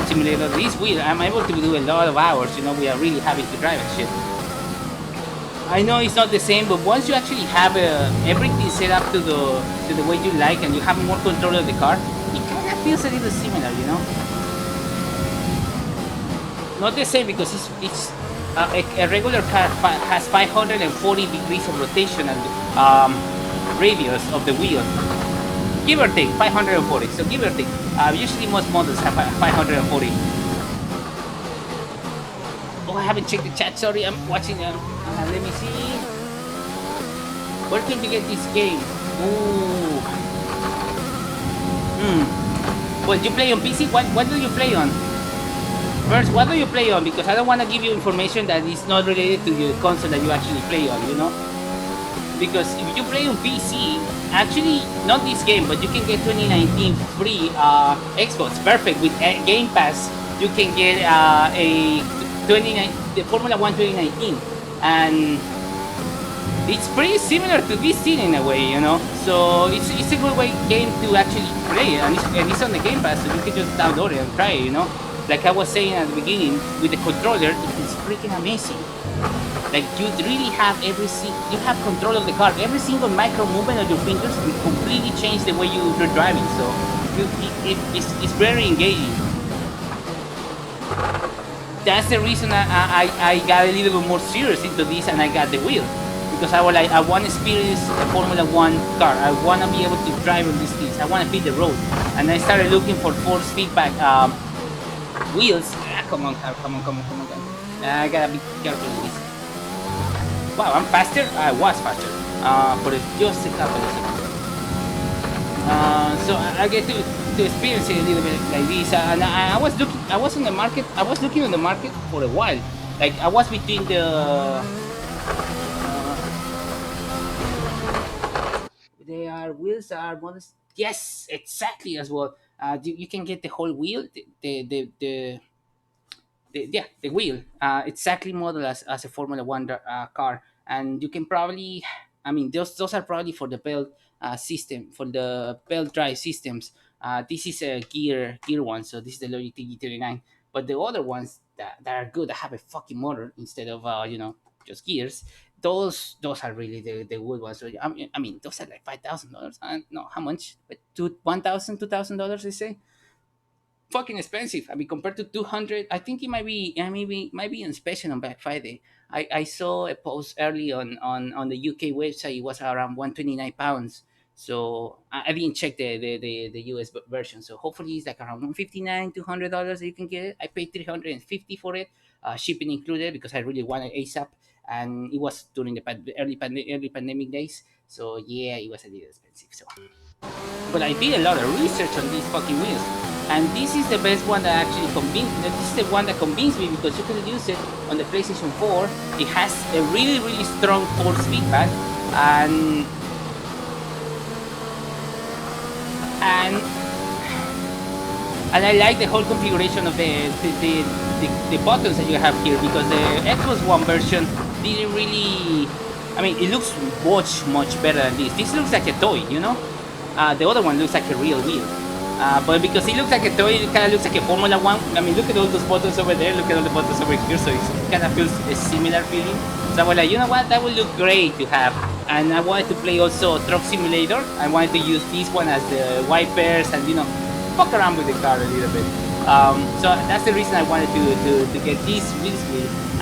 [SPEAKER 1] simulator, this wheel, I'm able to do a lot of hours. You know, we are really having to drive and shit. I know it's not the same, but once you actually have everything set up to the way you like, and you have more control of the car, it kind of feels a little similar, you know. Not the same, because it's a regular car has 540 degrees of rotation and radius of the wheel, give or take 540. So give or take. Usually most models have 540. Oh, I haven't checked the chat. Sorry, I'm watching. Let me see. Where can we get this game? Ooh. Well, you play on PC? What do you play on? First, what do you play on? Because I don't want to give you information that is not related to the console that you actually play on, you know? Because if you play on PC, actually, not this game, but you can get 2019 free Xbox. Perfect. With Game Pass, you can get the Formula 1 2019. And it's pretty similar to this scene in a way, you know. So it's a good game to actually play, and it's on the Game Pass, so you can just download it and try it, you know. Like I was saying at the beginning, with the controller, it is freaking amazing. Like you really have you have control of the car. Every single micro movement of your fingers will completely change the way you're driving. So it's very engaging. That's the reason I got a little bit more serious into this, and I got the wheel, because I want to experience a Formula 1 car. I want to be able to drive on these things. I want to feel the road, and I started looking for force feedback wheels. Come on. I gotta be careful with this. Wow, I'm faster. I was faster for just a couple of seconds. So I get to experience it a little bit like this, and I was looking on the market for a while. Like I was between the wheels are models. Yes, exactly as well. You can get the whole wheel, the wheel, exactly modeled as a Formula 1 car, and you can probably, I mean, those are probably for the belt system, for the belt drive systems. This is a gear one, so this is the Logitech G39. But the other ones that are good, that have a fucking motor instead of just gears. Those are really the good ones. So I mean, those are like $5,000. No, how much? But $2,000 they say. Fucking expensive. I mean, compared to 200, I think it might be, yeah, maybe might be on special on Black Friday. I saw a post early on the UK website. It was around £129. So I didn't check the US version. So hopefully it's like around $159, $200 that you can get it. I paid $350 for it, shipping included, because I really wanted ASAP, and it was during the early pandemic days. So yeah, it was a little expensive. So, but I did a lot of research on these fucking wheels, and this is the best one that actually convinced. This is the one that convinced me, because you can use it on the PlayStation 4. It has a really strong force feedback, and I like the whole configuration of the buttons that you have here, because the Xbox One version didn't really. I mean, it looks much better than this. This looks like a toy, you know. The other one looks like a real wheel. But because it looks like a toy, it kind of looks like a Formula 1. I mean, look at all those buttons over there, look at all the buttons over here, so it kind of feels a similar feeling. So I was like, you know what, that would look great to have. And I wanted to play also Truck Simulator. I wanted to use this one as the wipers and, fuck around with the car a little bit. So that's the reason I wanted to get this wheel.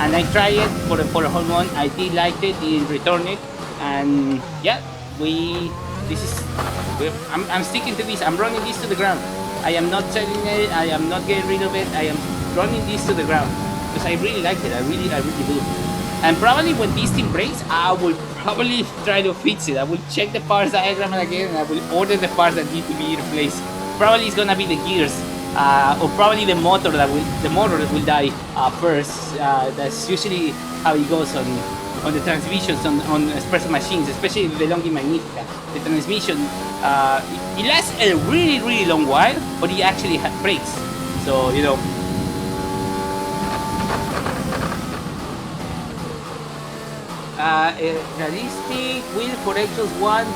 [SPEAKER 1] And I tried it for a whole month. I did like it, didn't return it. And yeah, I'm sticking to this. I'm running this to the ground. I am not selling it. I am not getting rid of it. I am running this to the ground because I really like it. I really do. And probably when this thing breaks, I will probably try to fix it. I will check the parts diagram again, and I will order the parts that need to be replaced. Probably it's gonna be the gears, or probably the motor that will die first. That's usually how it goes on the transmissions on espresso machines, especially the Longhi Magnifica. The transmission it lasts a really long while, but it actually breaks. So realistic wheel for Xbox One,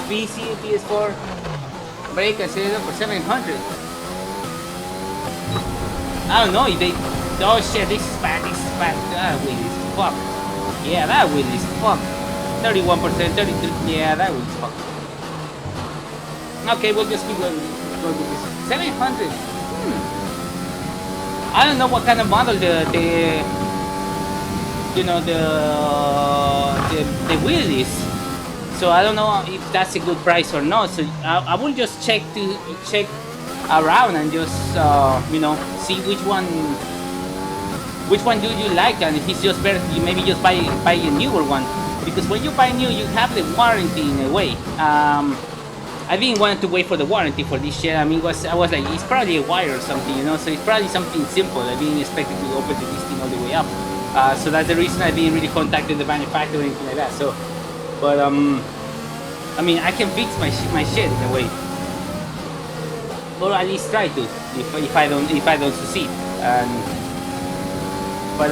[SPEAKER 1] PC, PS4, brake accelerator for 700. I don't know if they. Oh shit, this is bad. That wheel is fucked. Yeah, that wheel is fucked. 31%, 32%. Yeah, that wheel is fucked. Okay, we'll just keep going with this. 700. I don't know what kind of model the wheel is, so I don't know if that's a good price or not. So I will just check around and just see which one do you like, and if it's just better you maybe just buy a newer one, because when you buy new you have the warranty in a way. I didn't want to wait for the warranty for this shit. I mean, I was like, it's probably a wire or something, so it's probably something simple. I didn't expect it to open this thing all the way up. So that's the reason I didn't really contact the manufacturer or anything like that. So, but I mean, I can fix my shit in a way, or at least try to. If I don't succeed, but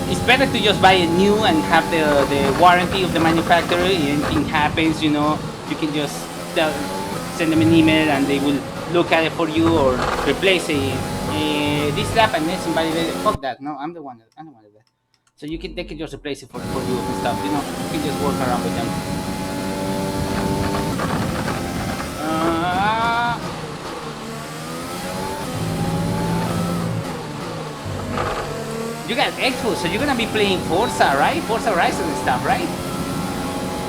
[SPEAKER 1] it's better to just buy a new and have the warranty of the manufacturer. If anything happens, you can just send them an email and they will look at it for you, or replace this lap and then somebody. Fuck that! No, I'm the one of that. So they can just replace it for you and stuff. You can just work around with them. You got Xbox, so you're gonna be playing Forza, right? Forza Horizon and stuff, right?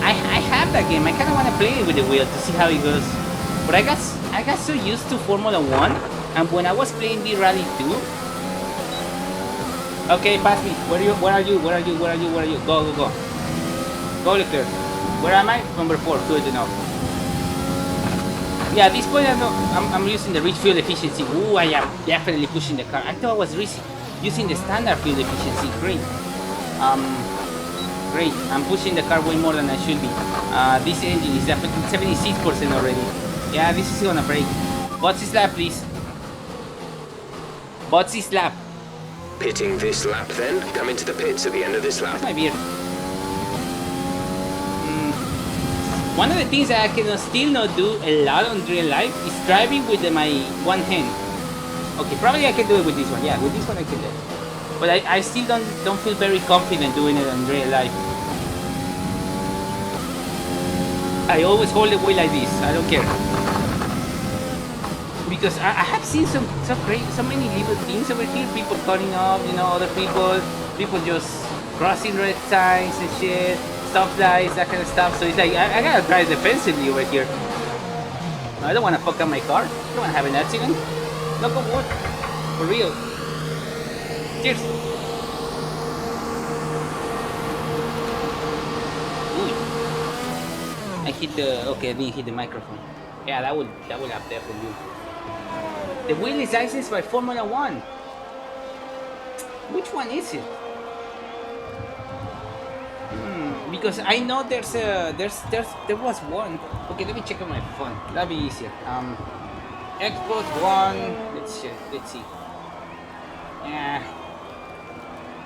[SPEAKER 1] I have that game. I kind of want to play it with the wheel to see how it goes. But I got so used to Formula 1, and when I was playing the Rally 2. Okay, pass me. Where are you? Go. Go, Leclerc. Where am I? Number 4. Good enough. Yeah, at this point I'm using the rich fuel efficiency. Ooh, I am definitely pushing the car. I thought I was using the standard fuel efficiency. Great. Great. I'm pushing the car way more than I should be. This engine is definitely 76% already. Yeah, this is gonna break. Botsy slap, please. Botsy slap.
[SPEAKER 5] Pitting this lap then. Come into the pits at the end of this lap.
[SPEAKER 1] That's my beer. One of the things that I can still not do a lot on real life is driving with my one hand. Okay, probably I can do it with this one. Yeah, with this one I can do it. But I still don't feel very confident doing it in real life. I always hold the wheel like this. I don't care. Because I have seen so many little things over here. People cutting off, other people just crossing red signs and shit, stoplights, that kind of stuff. So it's like I gotta drive defensively over here. I don't want to fuck up my car. I don't want to have an accident. Knock on wood. For real. Cheers. Ooh. I hit the. Okay, I didn't hit the microphone. Yeah, that would have definitely. The wheel is licensed by Formula 1. Which one is it? Because I know there was one. Okay, let me check on my phone. That'll be easier. Xbox One. Let's see. Yeah.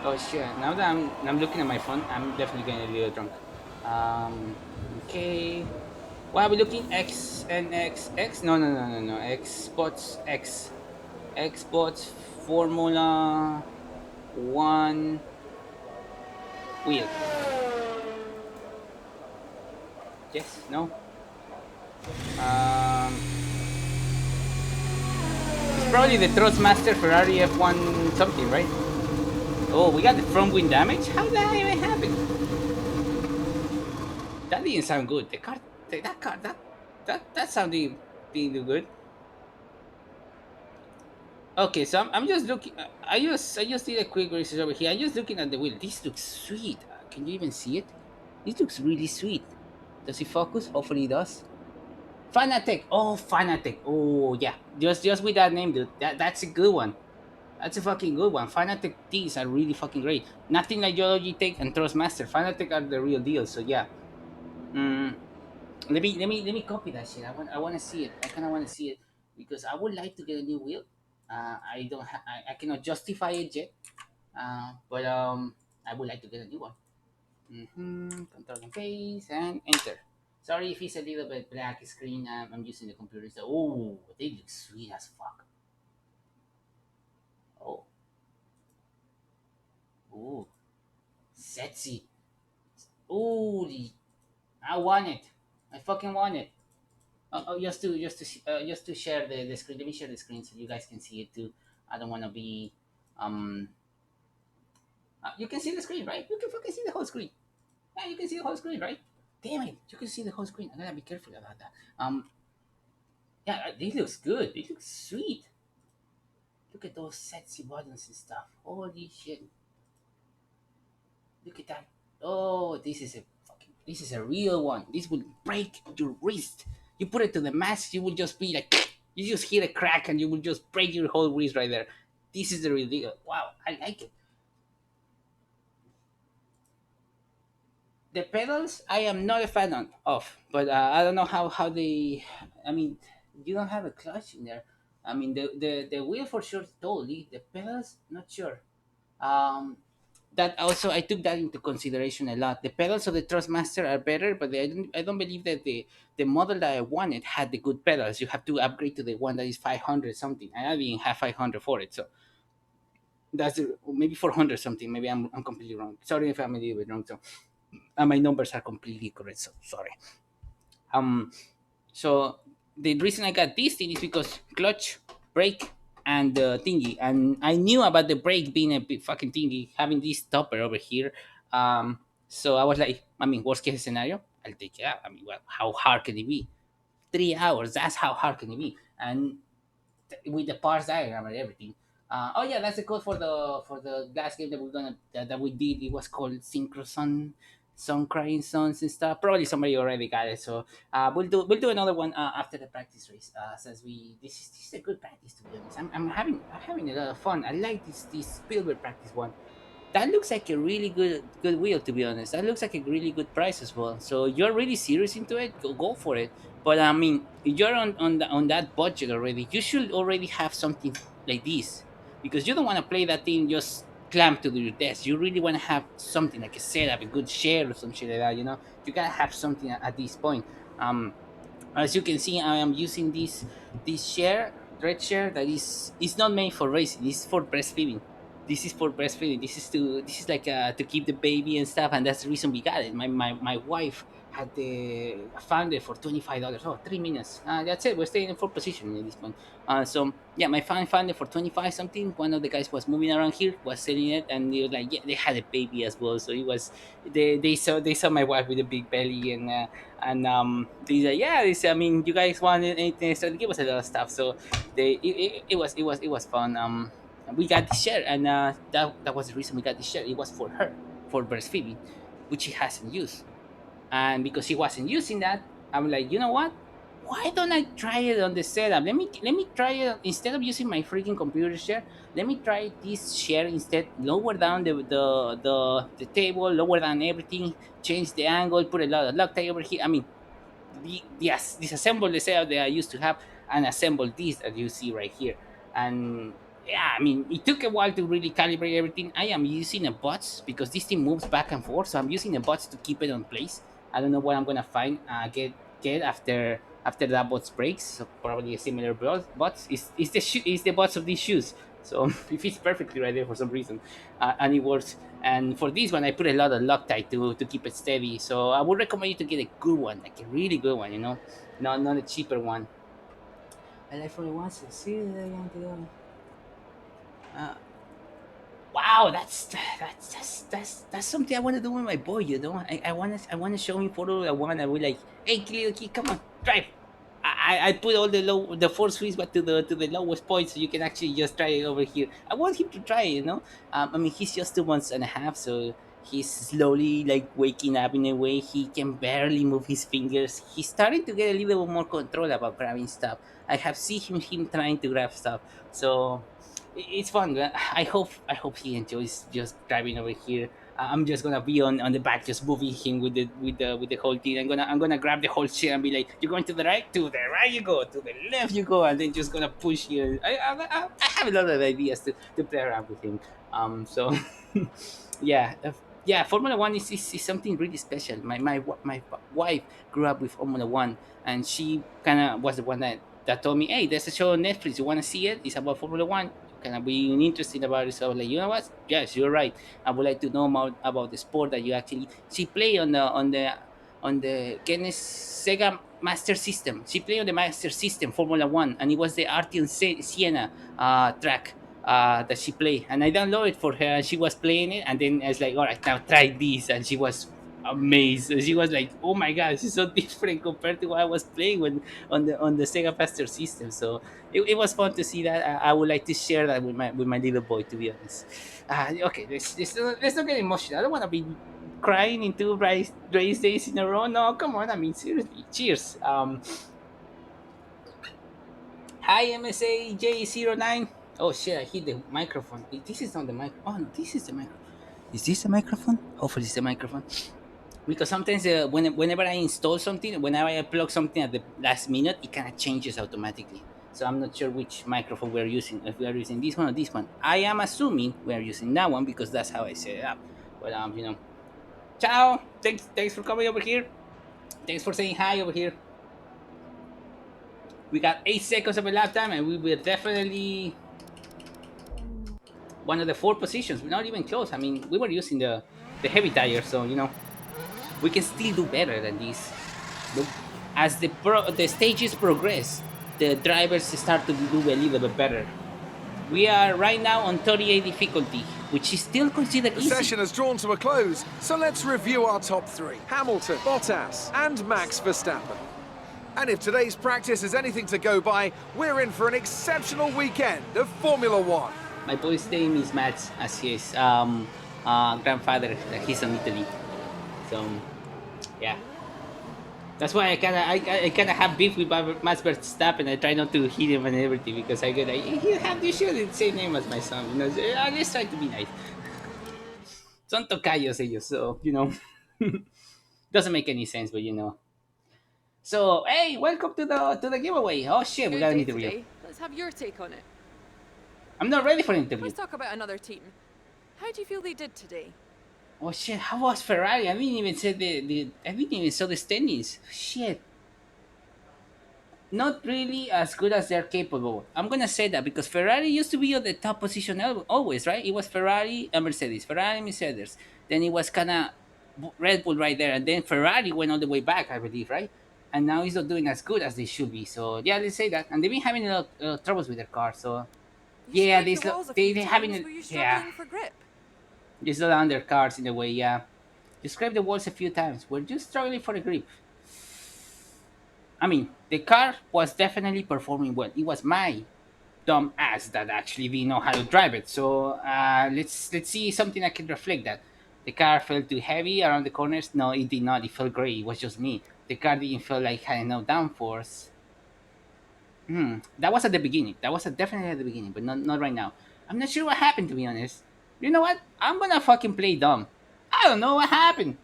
[SPEAKER 1] Oh shit. Now that I'm looking at my phone, I'm definitely getting a little drunk. Okay. Why are we looking? X and XX? No. Xbox X. Xbox Formula 1. Wheel. Yes. No. It's probably the Thrustmaster Ferrari F1 something, right? Oh, we got the front wing damage. How did that even happen? That didn't sound good. That car, that sounded didn't do good. Okay, so I'm just looking. I just did a quick research over here. I'm just looking at the wheel. This looks sweet. Can you even see it? This looks really sweet. Does it focus? Hopefully it does. Fanatec. Oh, Fanatec. Oh yeah. Just with that name, dude. That's a good one. That's a fucking good one. Fanatec T's are really fucking great. Nothing like Logitech and Thrustmaster. Fanatec are the real deal. So yeah. Mm, let me copy that shit. I want to see it. I kind of want to see it because I would like to get a new wheel. I don't I cannot justify it yet. But I would like to get a new one. Control and face and enter. Sorry if it's a little bit black screen. I'm using the computer. So oh, they look sweet as fuck. Oh, oh, sexy. Oh, I want it. I fucking want it. Just to share the screen. Let me share the screen so you guys can see it too. I don't want to be um. You can see the screen, right? You can fucking see the whole screen. Yeah, you can see the whole screen, right? Damn it, you can see the whole screen. I gotta be careful about that. Yeah, this looks good. This looks sweet. Look at those sexy buttons and stuff. Holy shit! Look at that. Oh, this is a real one. This will break your wrist. You put it to the max, you will just be like, you just hit a crack and you will just break your whole wrist right there. This is the real deal. Wow, I like it. The pedals, I am not a fan of, but I don't know how they. I mean, you don't have a clutch in there. I mean, the wheel for sure, totally. The pedals, not sure. Um, that also I took that into consideration a lot. The pedals of the Thrustmaster are better, but I don't believe that the model that I wanted had the good pedals. You have to upgrade to the one that is 500 something, and I didn't have 500 for it. So maybe 400 something. Maybe I'm completely wrong. Sorry if I'm a little bit wrong. So my numbers are completely correct. So sorry. Um, so the reason I got this thing is because clutch, brake, and the thingy. And I knew about the brake being a big fucking thingy, having this stopper over here. So I was like, I mean, worst case scenario, I'll take it out. I mean, well, how hard can it be? 3 hours. That's how hard can it be? And with the parts diagram and everything. Oh yeah, that's the code for the last game that that we did. It was called Synchroson, Song Crying Sons and stuff. Probably somebody already got it. So we'll do another one after the practice race. Since this is a good practice to be honest. I'm having a lot of fun. I like this Spielberg practice one. That looks like a really good wheel to be honest. That looks like a really good price as well. So you're really serious into it, go for it. But I mean, if you're on that budget already, you should already have something like this because you don't want to play that thing just clamped to your desk. You really want to have something like a setup, a good share or some shit like that. You gotta have something at this point. Um, as you can see, I am using this share, red share that is not made for racing. It's for breastfeeding. This is for breastfeeding. This is like to keep the baby and stuff, and that's the reason we got it. My wife had the found it for $25. Oh, 3 minutes. That's it. We're staying in fourth position at this point. So yeah, my fan found it for 25 something. One of the guys was moving around here, was selling it, and they were like, yeah, they had a baby as well. So it was they saw my wife with a big belly and they said, yeah, they said, I mean, you guys wanted anything extra? They give us a lot of stuff. So it was fun. We got this shirt, and that was the reason we got this shirt. It was for her, for breastfeeding, which she hasn't used. And because he wasn't using that, I'm like, you know what? Why don't I try it on the setup? Let me try it instead of using my freaking computer share. Let me try this share instead. Lower down the table, lower down everything, change the angle, put a lot of Loctite over here. I mean, yes, disassemble the setup that I used to have and assemble this that you see right here. And yeah, I mean, it took a while to really calibrate everything. I am using a bots because this thing moves back and forth, so I'm using a bots to keep it on place. I don't know what I'm gonna find get after that bots breaks. So probably a similar bots. Is the bots of these shoes. So it fits perfectly right there for some reason, and it works. And for this one, I put a lot of Loctite to keep it steady. So I would recommend you to get a good one, like a really good one, not a cheaper one. I like for once. See, uh, wow, that's something I want to do with my boy. I want to show him Formula One. I will like, hey, little kid, come on, drive. I put all the force fees but to the lowest point so you can actually just try it over here. I want him to try it, I mean, he's just 2 months and a half, so he's slowly like waking up in a way. He can barely move his fingers. He's starting to get a little more control about grabbing stuff. I have seen him trying to grab stuff, so it's fun. I hope he enjoys just driving over here. I'm just gonna be on the back, just moving him with the whole team. I'm gonna grab the whole shit and be like, "You're going to the right, you go, to the left you go," and then just gonna push here. I have a lot of ideas to play around with him. So yeah, yeah. Formula One is something really special. My wife grew up with Formula One, and she kind of was the one that told me, "Hey, there's a show on Netflix. You want to see it? It's about Formula One. You kind of being interested about it." So I was like, you know what? Yes, you're right. I would like to know more about the sport that you actually. She played on the Guinness Sega Master System. She played on the Master System Formula One, and it was the Artium Siena track that she played. And I downloaded it for her, and she was playing it. And then I was like, all right, now try this, and she was amazed. She was like, "Oh my god, this is so different compared to what I was playing when on the Sega Master System." So it was fun to see that. I would like to share that with my little boy. To be honest, okay, let's not get emotional. I don't want to be crying in two race days in a row. No, come on. I mean, seriously. Cheers. Hi, MSAJ09. Oh shit! I hit the microphone. This is not the mic. Oh, no, this is the microphone. Is this the microphone? Hopefully, it's the microphone. Because sometimes whenever I install something, whenever I plug something at the last minute, it kind of changes automatically. So I'm not sure which microphone we're using. If we are using this one or this one, I am assuming we're using that one because that's how I set it up. But ciao. Thanks for coming over here. Thanks for saying hi over here. We got 8 seconds of a lap time, and we will definitely one of the four positions. We're not even close. I mean, we were using the heavy tire, so we can still do better than this. But as the stages progress, the drivers start to do a little bit better. We are right now on 38 difficulty, which is still considered
[SPEAKER 2] The
[SPEAKER 1] easy.
[SPEAKER 2] session has drawn to a close, so let's review our top three. Hamilton, Bottas, and Max Verstappen. And if today's practice is anything to go by, we're in for an exceptional weekend of Formula One.
[SPEAKER 1] My boy's name is Mats, as his grandfather. He's from Italy, so yeah. That's why I kind of have beef with Max Verstappen. I try not to hit him and everything because I get like, you have you share the same name as my son. So I just try to be nice. Son tocayos ellos, so doesn't make any sense, but. So hey, welcome to the giveaway. Oh shit, we
[SPEAKER 6] Good
[SPEAKER 1] got an
[SPEAKER 6] day
[SPEAKER 1] interview.
[SPEAKER 6] today. Let's have your take on it.
[SPEAKER 1] I'm not ready for an interview.
[SPEAKER 6] Let's talk about another team. How do you feel they did today?
[SPEAKER 1] Oh shit, how was Ferrari? I didn't even say I didn't even saw the standings. Shit. Not really as good as they're capable. I'm gonna say that because Ferrari used to be on the top position always, right? It was Ferrari and Mercedes, Ferrari and Mercedes. Then it was kind of Red Bull right there, and then Ferrari went all the way back, I believe, right? And now he's not doing as good as they should be. So yeah, let's say that. And they've been having a lot of troubles with their car. So
[SPEAKER 6] You
[SPEAKER 1] yeah,
[SPEAKER 6] scraped the walls a
[SPEAKER 1] they
[SPEAKER 6] few
[SPEAKER 1] they having
[SPEAKER 6] times.
[SPEAKER 1] a,
[SPEAKER 6] Were you
[SPEAKER 1] yeah,
[SPEAKER 6] struggling for grip?
[SPEAKER 1] they slow down their cars in a way. Yeah, you scrape the walls a few times. We're just struggling for a grip. I mean, the car was definitely performing well. It was my dumb ass that actually didn't know how to drive it. So let's see something that can reflect that. The car felt too heavy around the corners. No, it did not. It felt great. It was just me. The car didn't feel like had no downforce. That was at the beginning. That was definitely at the beginning, but not right now. I'm not sure what happened, to be honest. You know what? I'm gonna fucking play dumb. I don't know what happened.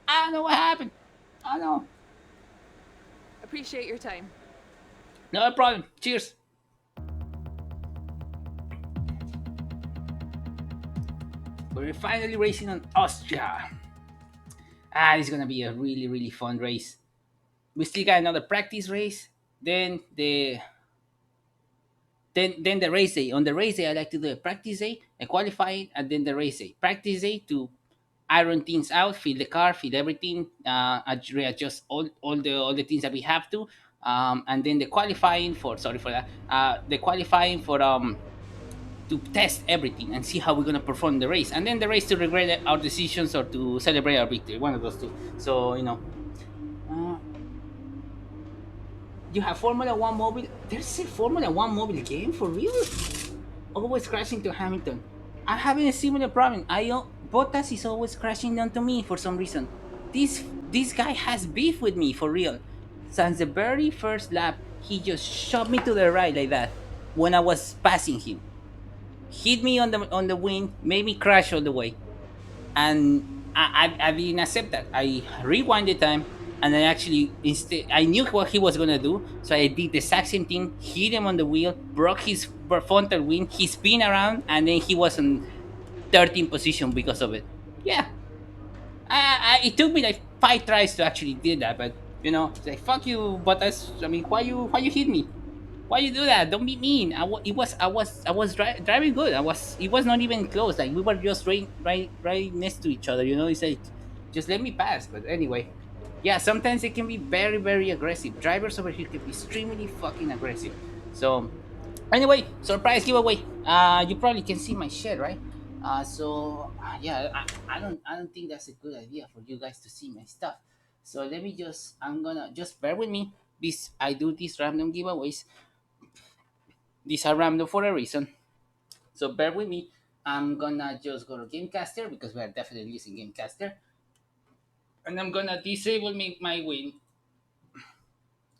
[SPEAKER 1] I don't know what happened. I don't know.
[SPEAKER 6] Appreciate your time.
[SPEAKER 1] No problem. Cheers. We're finally racing on Austria. This is gonna be a really really fun race. We still got another practice race. Then the then the race day. On the race day, I like to do a practice day, a qualifying, and then the race day. Practice day to iron things out, fill the car, fill everything, readjust all the things that we have to, and then the qualifying for sorry for that, the qualifying for to test everything and see how we're gonna perform in the race, and then the race to regret our decisions or to celebrate our victory, one of those two. So uh, you have Formula One mobile. There's a Formula One mobile game for real. Always crashing to Hamilton. I'm having a similar problem. Bottas is always crashing onto me for some reason. This guy has beef with me for real. Since the very first lap, he just shoved me to the right like that when I was passing him. Hit me on the wing, made me crash all the way, and I didn't accept that. I rewind the time, and I actually instead I knew what he was gonna do, so I did the exact same thing. Hit him on the wheel, broke his frontal wing. He spin around, and then he was in 13th position because of it. Yeah, it took me like 5 tries to actually do that, but it's like fuck you, Bottas. I mean, why you hit me? Why you do that? Don't be mean. I was driving good. It was not even close. Like we were just right next to each other. It's like just let me pass. But anyway, yeah. Sometimes they can be very very aggressive. Drivers over here can be extremely fucking aggressive. So anyway, surprise giveaway. You probably can see my shed, right? Yeah, I don't think that's a good idea for you guys to see my stuff. So let me I'm gonna just bear with me. I do these random giveaways. These are random for a reason. So bear with me. I'm gonna just go to Gamecaster because we are definitely using Gamecaster. And I'm gonna disable my win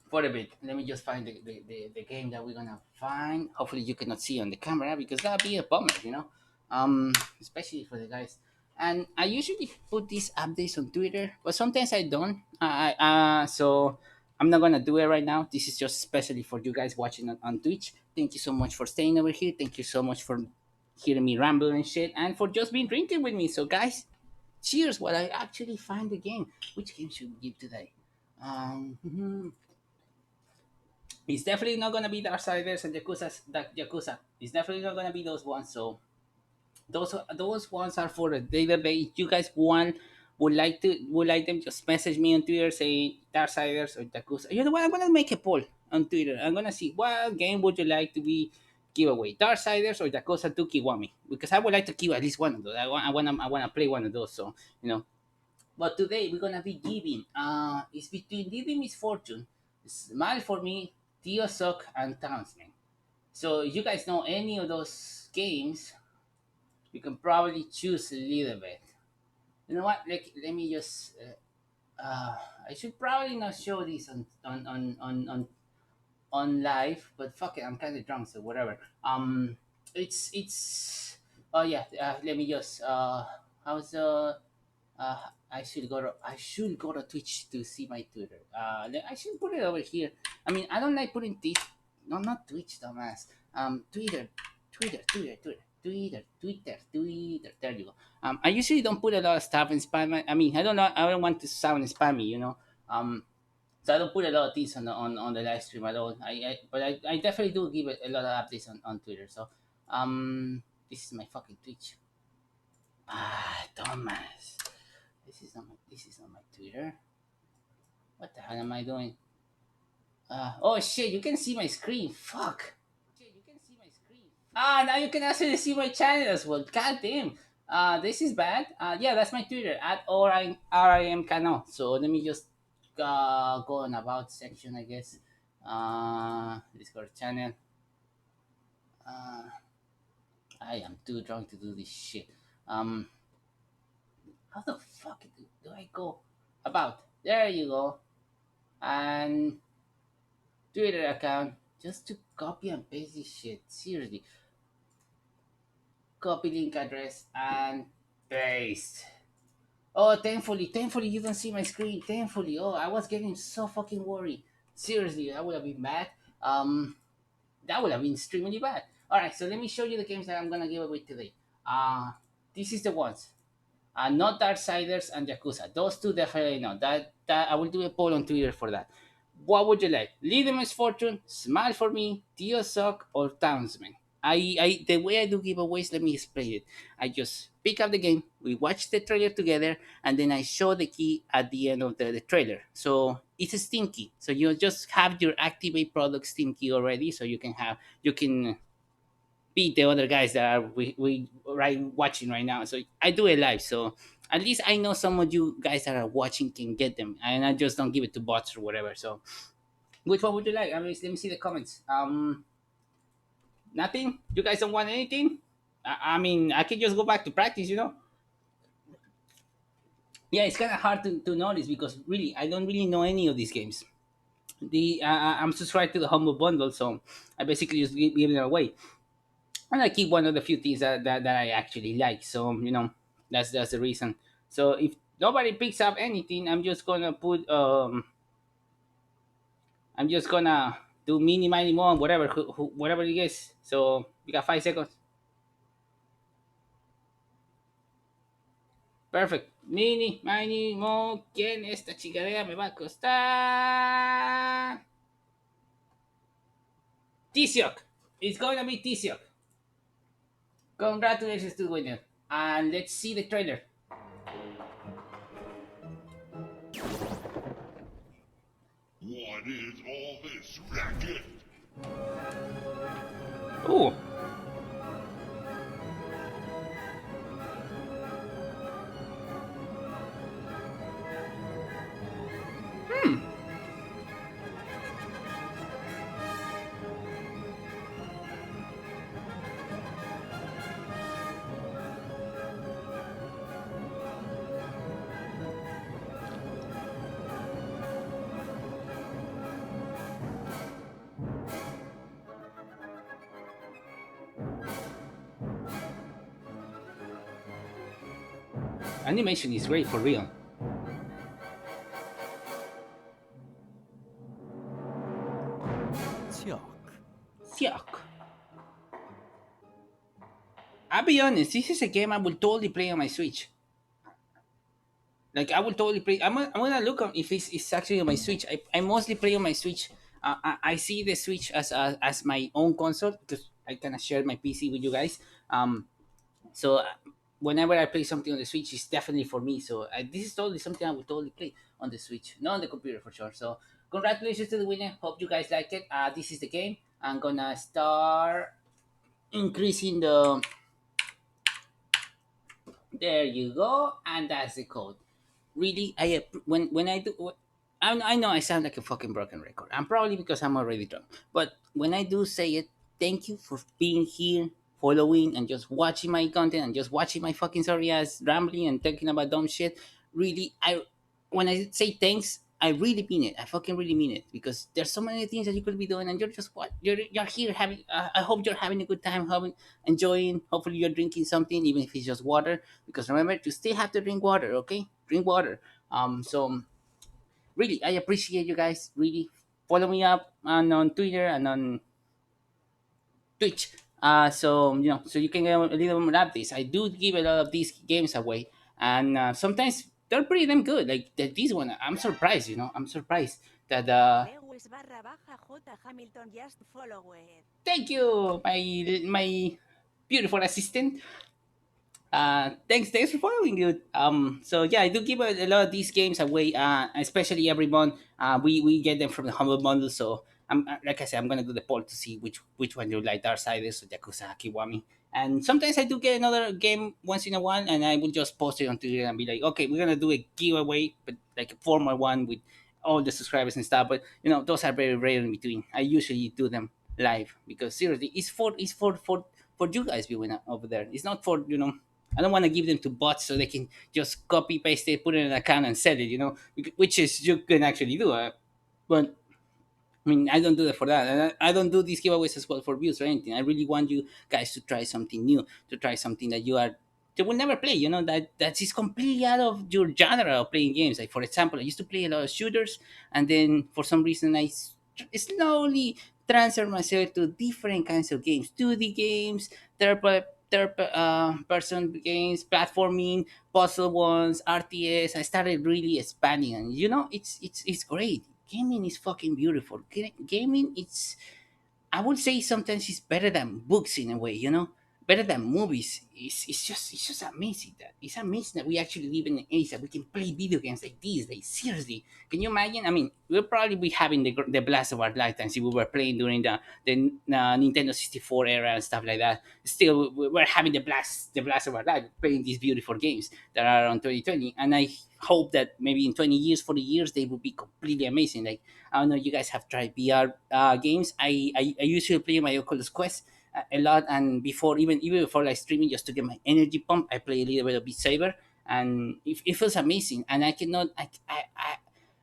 [SPEAKER 1] for a bit. Let me just find the game that we're gonna find. Hopefully you cannot see on the camera because that'd be a bummer. Especially for the guys. And I usually put these updates on Twitter, but sometimes I don't. So I'm not gonna do it right now. This is just especially for you guys watching on Twitch. Thank you so much for staying over here. Thank you so much for hearing me ramble and shit, and for just being drinking with me. So guys, cheers while I actually find the game. Which game should we give today? It's definitely not gonna be Darksiders and Yakuza. It's definitely not gonna be those ones. So those ones are for a database. You guys would like them, just message me on Twitter, say Darksiders or Yakuza. You know what? I'm gonna make a poll on Twitter. I'm gonna see what game would you like to be giveaway, Darksiders or Yakuza 2 Kiwami, because I would like to give at least one of those. I wanna play one of those. So you know. But today we're gonna be giving. It's between Living Misfortune, Smile for Me, Tio Sock, and Townsman. So if you guys know any of those games, you can probably choose a little bit. You know what? Let me just. I should probably not show this on live, but fuck it, I'm kind of drunk, so whatever. It's. Oh yeah. Let me just. How's uh, I should go to Twitch to see my Twitter. I should put it over here. I mean, I don't like putting this. No, not Twitch, dumbass. Twitter, Twitter. There you go. I usually don't put a lot of stuff in spam. I mean, I don't know. I don't want to sound spammy. So I don't put a lot of things on the live stream at all. But I definitely do give a lot of updates on Twitter. So, this is my fucking Twitch. Thomas. This is not my Twitter. What the hell am I doing? Oh shit! You can see my screen. Fuck. Now you can actually see my channel as well. God damn. This is bad. Yeah, that's my Twitter at RIM Cano. So let me just go on about section, I guess. Discord channel. Uh, I am too drunk to do this shit. How the fuck do I go about? There you go. And Twitter account just to copy and paste this shit. Seriously. Copy link address and paste. Oh, thankfully you don't see my screen. Thankfully. Oh, I was getting so fucking worried. Seriously, that would have been bad. That would have been extremely bad. Alright, so let me show you the games that I'm gonna give away today. This is the ones. Not Darksiders and Yakuza. Those two definitely not. That I will do a poll on Twitter for that. What would you like? Little Miss Fortune, Smile for Me, Tio Sock, or Townsman? The way I do giveaways, let me explain it. I just pick up the game, we watch the trailer together, and then I show the key at the end of the trailer. So it's a Steam key. So you just have your Activate product Steam key already, so you can beat the other guys that are we right watching right now. So I do it live. So at least I know some of you guys that are watching can get them, and I just don't give it to bots or whatever. So which one would you like? I mean, let me see the comments. Nothing. You guys don't want anything. I mean, I can just go back to practice. Yeah, it's kind of hard to notice because really, I don't really know any of these games. I'm subscribed to the Humble Bundle, so I basically just give them away, and I keep one of the few things that I actually like. So that's the reason. So if nobody picks up anything, I'm just gonna do mini, mini, mo, whatever, whatever it is. So we got 5 seconds. Perfect. Mini, mini, mo, ¿quién esta chingadera me va a costar? T-Shock. It's gonna be T-Shock. Congratulations to the winner. And let's see the trailer.
[SPEAKER 7] What is all this racket?
[SPEAKER 1] Ooh. Hmm. Animation is great for real. Yuck. I'll be honest, this is a game I will totally play on my Switch. Like I will totally play. I'm gonna look on if it's actually on my Switch. I mostly play on my Switch. I see the Switch as my own console because I kind of share my PC with you guys. So whenever I play something on the Switch, it's definitely for me. So this is totally something I would totally play on the Switch, not on the computer for sure. So congratulations to the winner. Hope you guys like it. This is the game. I'm gonna start increasing the. There you go, and that's the code. Really, when I do, I know I sound like a fucking broken record. I'm probably because I'm already drunk. But when I do say it, thank you for being here, following, and just watching my content and just watching my fucking sorry ass rambling and talking about dumb shit. Really, I when I say thanks, I really mean it. I fucking really mean it because there's so many things that you could be doing, and you're just what you're here having. I hope you're having a good time, having enjoying. Hopefully, you're drinking something, even if it's just water. Because remember, you still have to drink water. Okay, drink water. So really, I appreciate you guys. Really, follow me up on Twitter and on Twitch. So so you can get a little more updates. I do give a lot of these games away, and sometimes they're pretty damn good. Like this one, I'm surprised. I'm surprised that. Thank you, my beautiful assistant. Thanks for following, dude. So yeah, I do give a lot of these games away, especially every month. We get them from the humble bundle. So like I said, I'm gonna do the poll to see which one you like, Darksiders or Yakuza Kiwami. And sometimes I do get another game once in a while, and I will just post it on Twitter and be like, okay, we're gonna do a giveaway, but like a formal one with all the subscribers and stuff. But those are very rare in between. I usually do them live because seriously, it's for you guys viewing over there. It's not for I don't want to give them to bots so they can just copy paste it, put it in an account and sell it. Which is you can actually do. But I mean, I don't do that for that. And I don't do these giveaways as well for views or anything. I really want you guys to try something new, to try something that you will never play. That is completely out of your genre of playing games. Like for example, I used to play a lot of shooters, and then for some reason slowly transfer myself to different kinds of games, 2D games, person games, platforming, puzzle ones, RTS. I started really expanding, and it's great. gaming is fucking beautiful. Gaming, I would say sometimes it's better than books in a way, better than movies. It's just amazing that it's amazing that we actually live in an age that we can play video games like these. Like seriously, can you imagine? I mean, we'll probably be having the blast of our lifetimes if we were playing during the Nintendo 64 era and stuff like that. Still, we're having the blast of our life playing these beautiful games that are on 2020, and I hope that maybe in 20 years, 40 years, they will be completely amazing. Like I don't know, you guys have tried VR games. I usually play my Oculus Quest a lot, and even before like streaming, just to get my energy pump, I play a little bit of Beat Saber, and it feels amazing. And I cannot,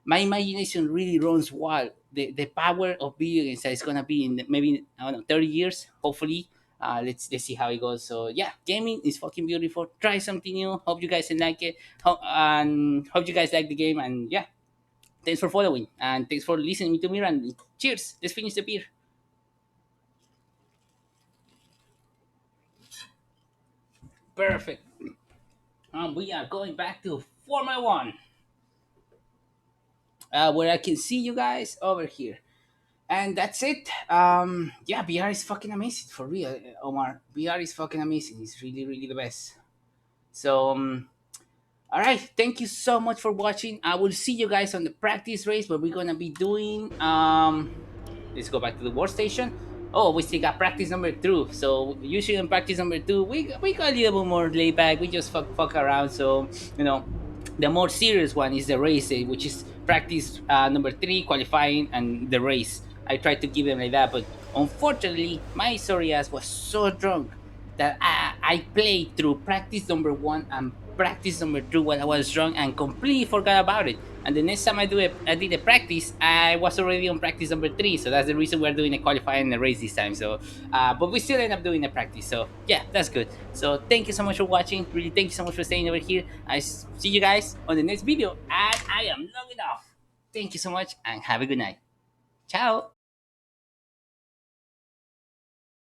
[SPEAKER 1] my imagination really runs wild. The power of video games that is gonna be in maybe I don't know 30 years, hopefully. Let's see how it goes. So yeah, gaming is fucking beautiful. Try something new. Hope you guys like it. Hope you guys like the game. And yeah, thanks for following and thanks for listening to me. And cheers. Let's finish the beer. Perfect. We are going back to Formula One, where I can see you guys over here. And that's it. Yeah, VR is fucking amazing for real, Omar. VR is fucking amazing. It's really, really the best. So, all right. Thank you so much for watching. I will see you guys on the practice race where we're gonna be doing. Let's go back to the workstation. Oh, we still got practice number two. So usually in practice number two, we got a little bit more laid back. We just fuck around. So you know, the more serious one is the race, which is practice number three, qualifying, and the race. I tried to give them like that, but unfortunately, my sorry ass was so drunk that I played through practice number one and practice number two while I was drunk and completely forgot about it. And the next time I did a practice, I was already on practice number three. So that's the reason we're doing a qualifying and a race this time. So, but we still end up doing a practice. So yeah, that's good. So thank you so much for watching. Really, thank you so much for staying over here. See you guys on the next video. And I am logging off. Thank you so much and have a good night. Ciao.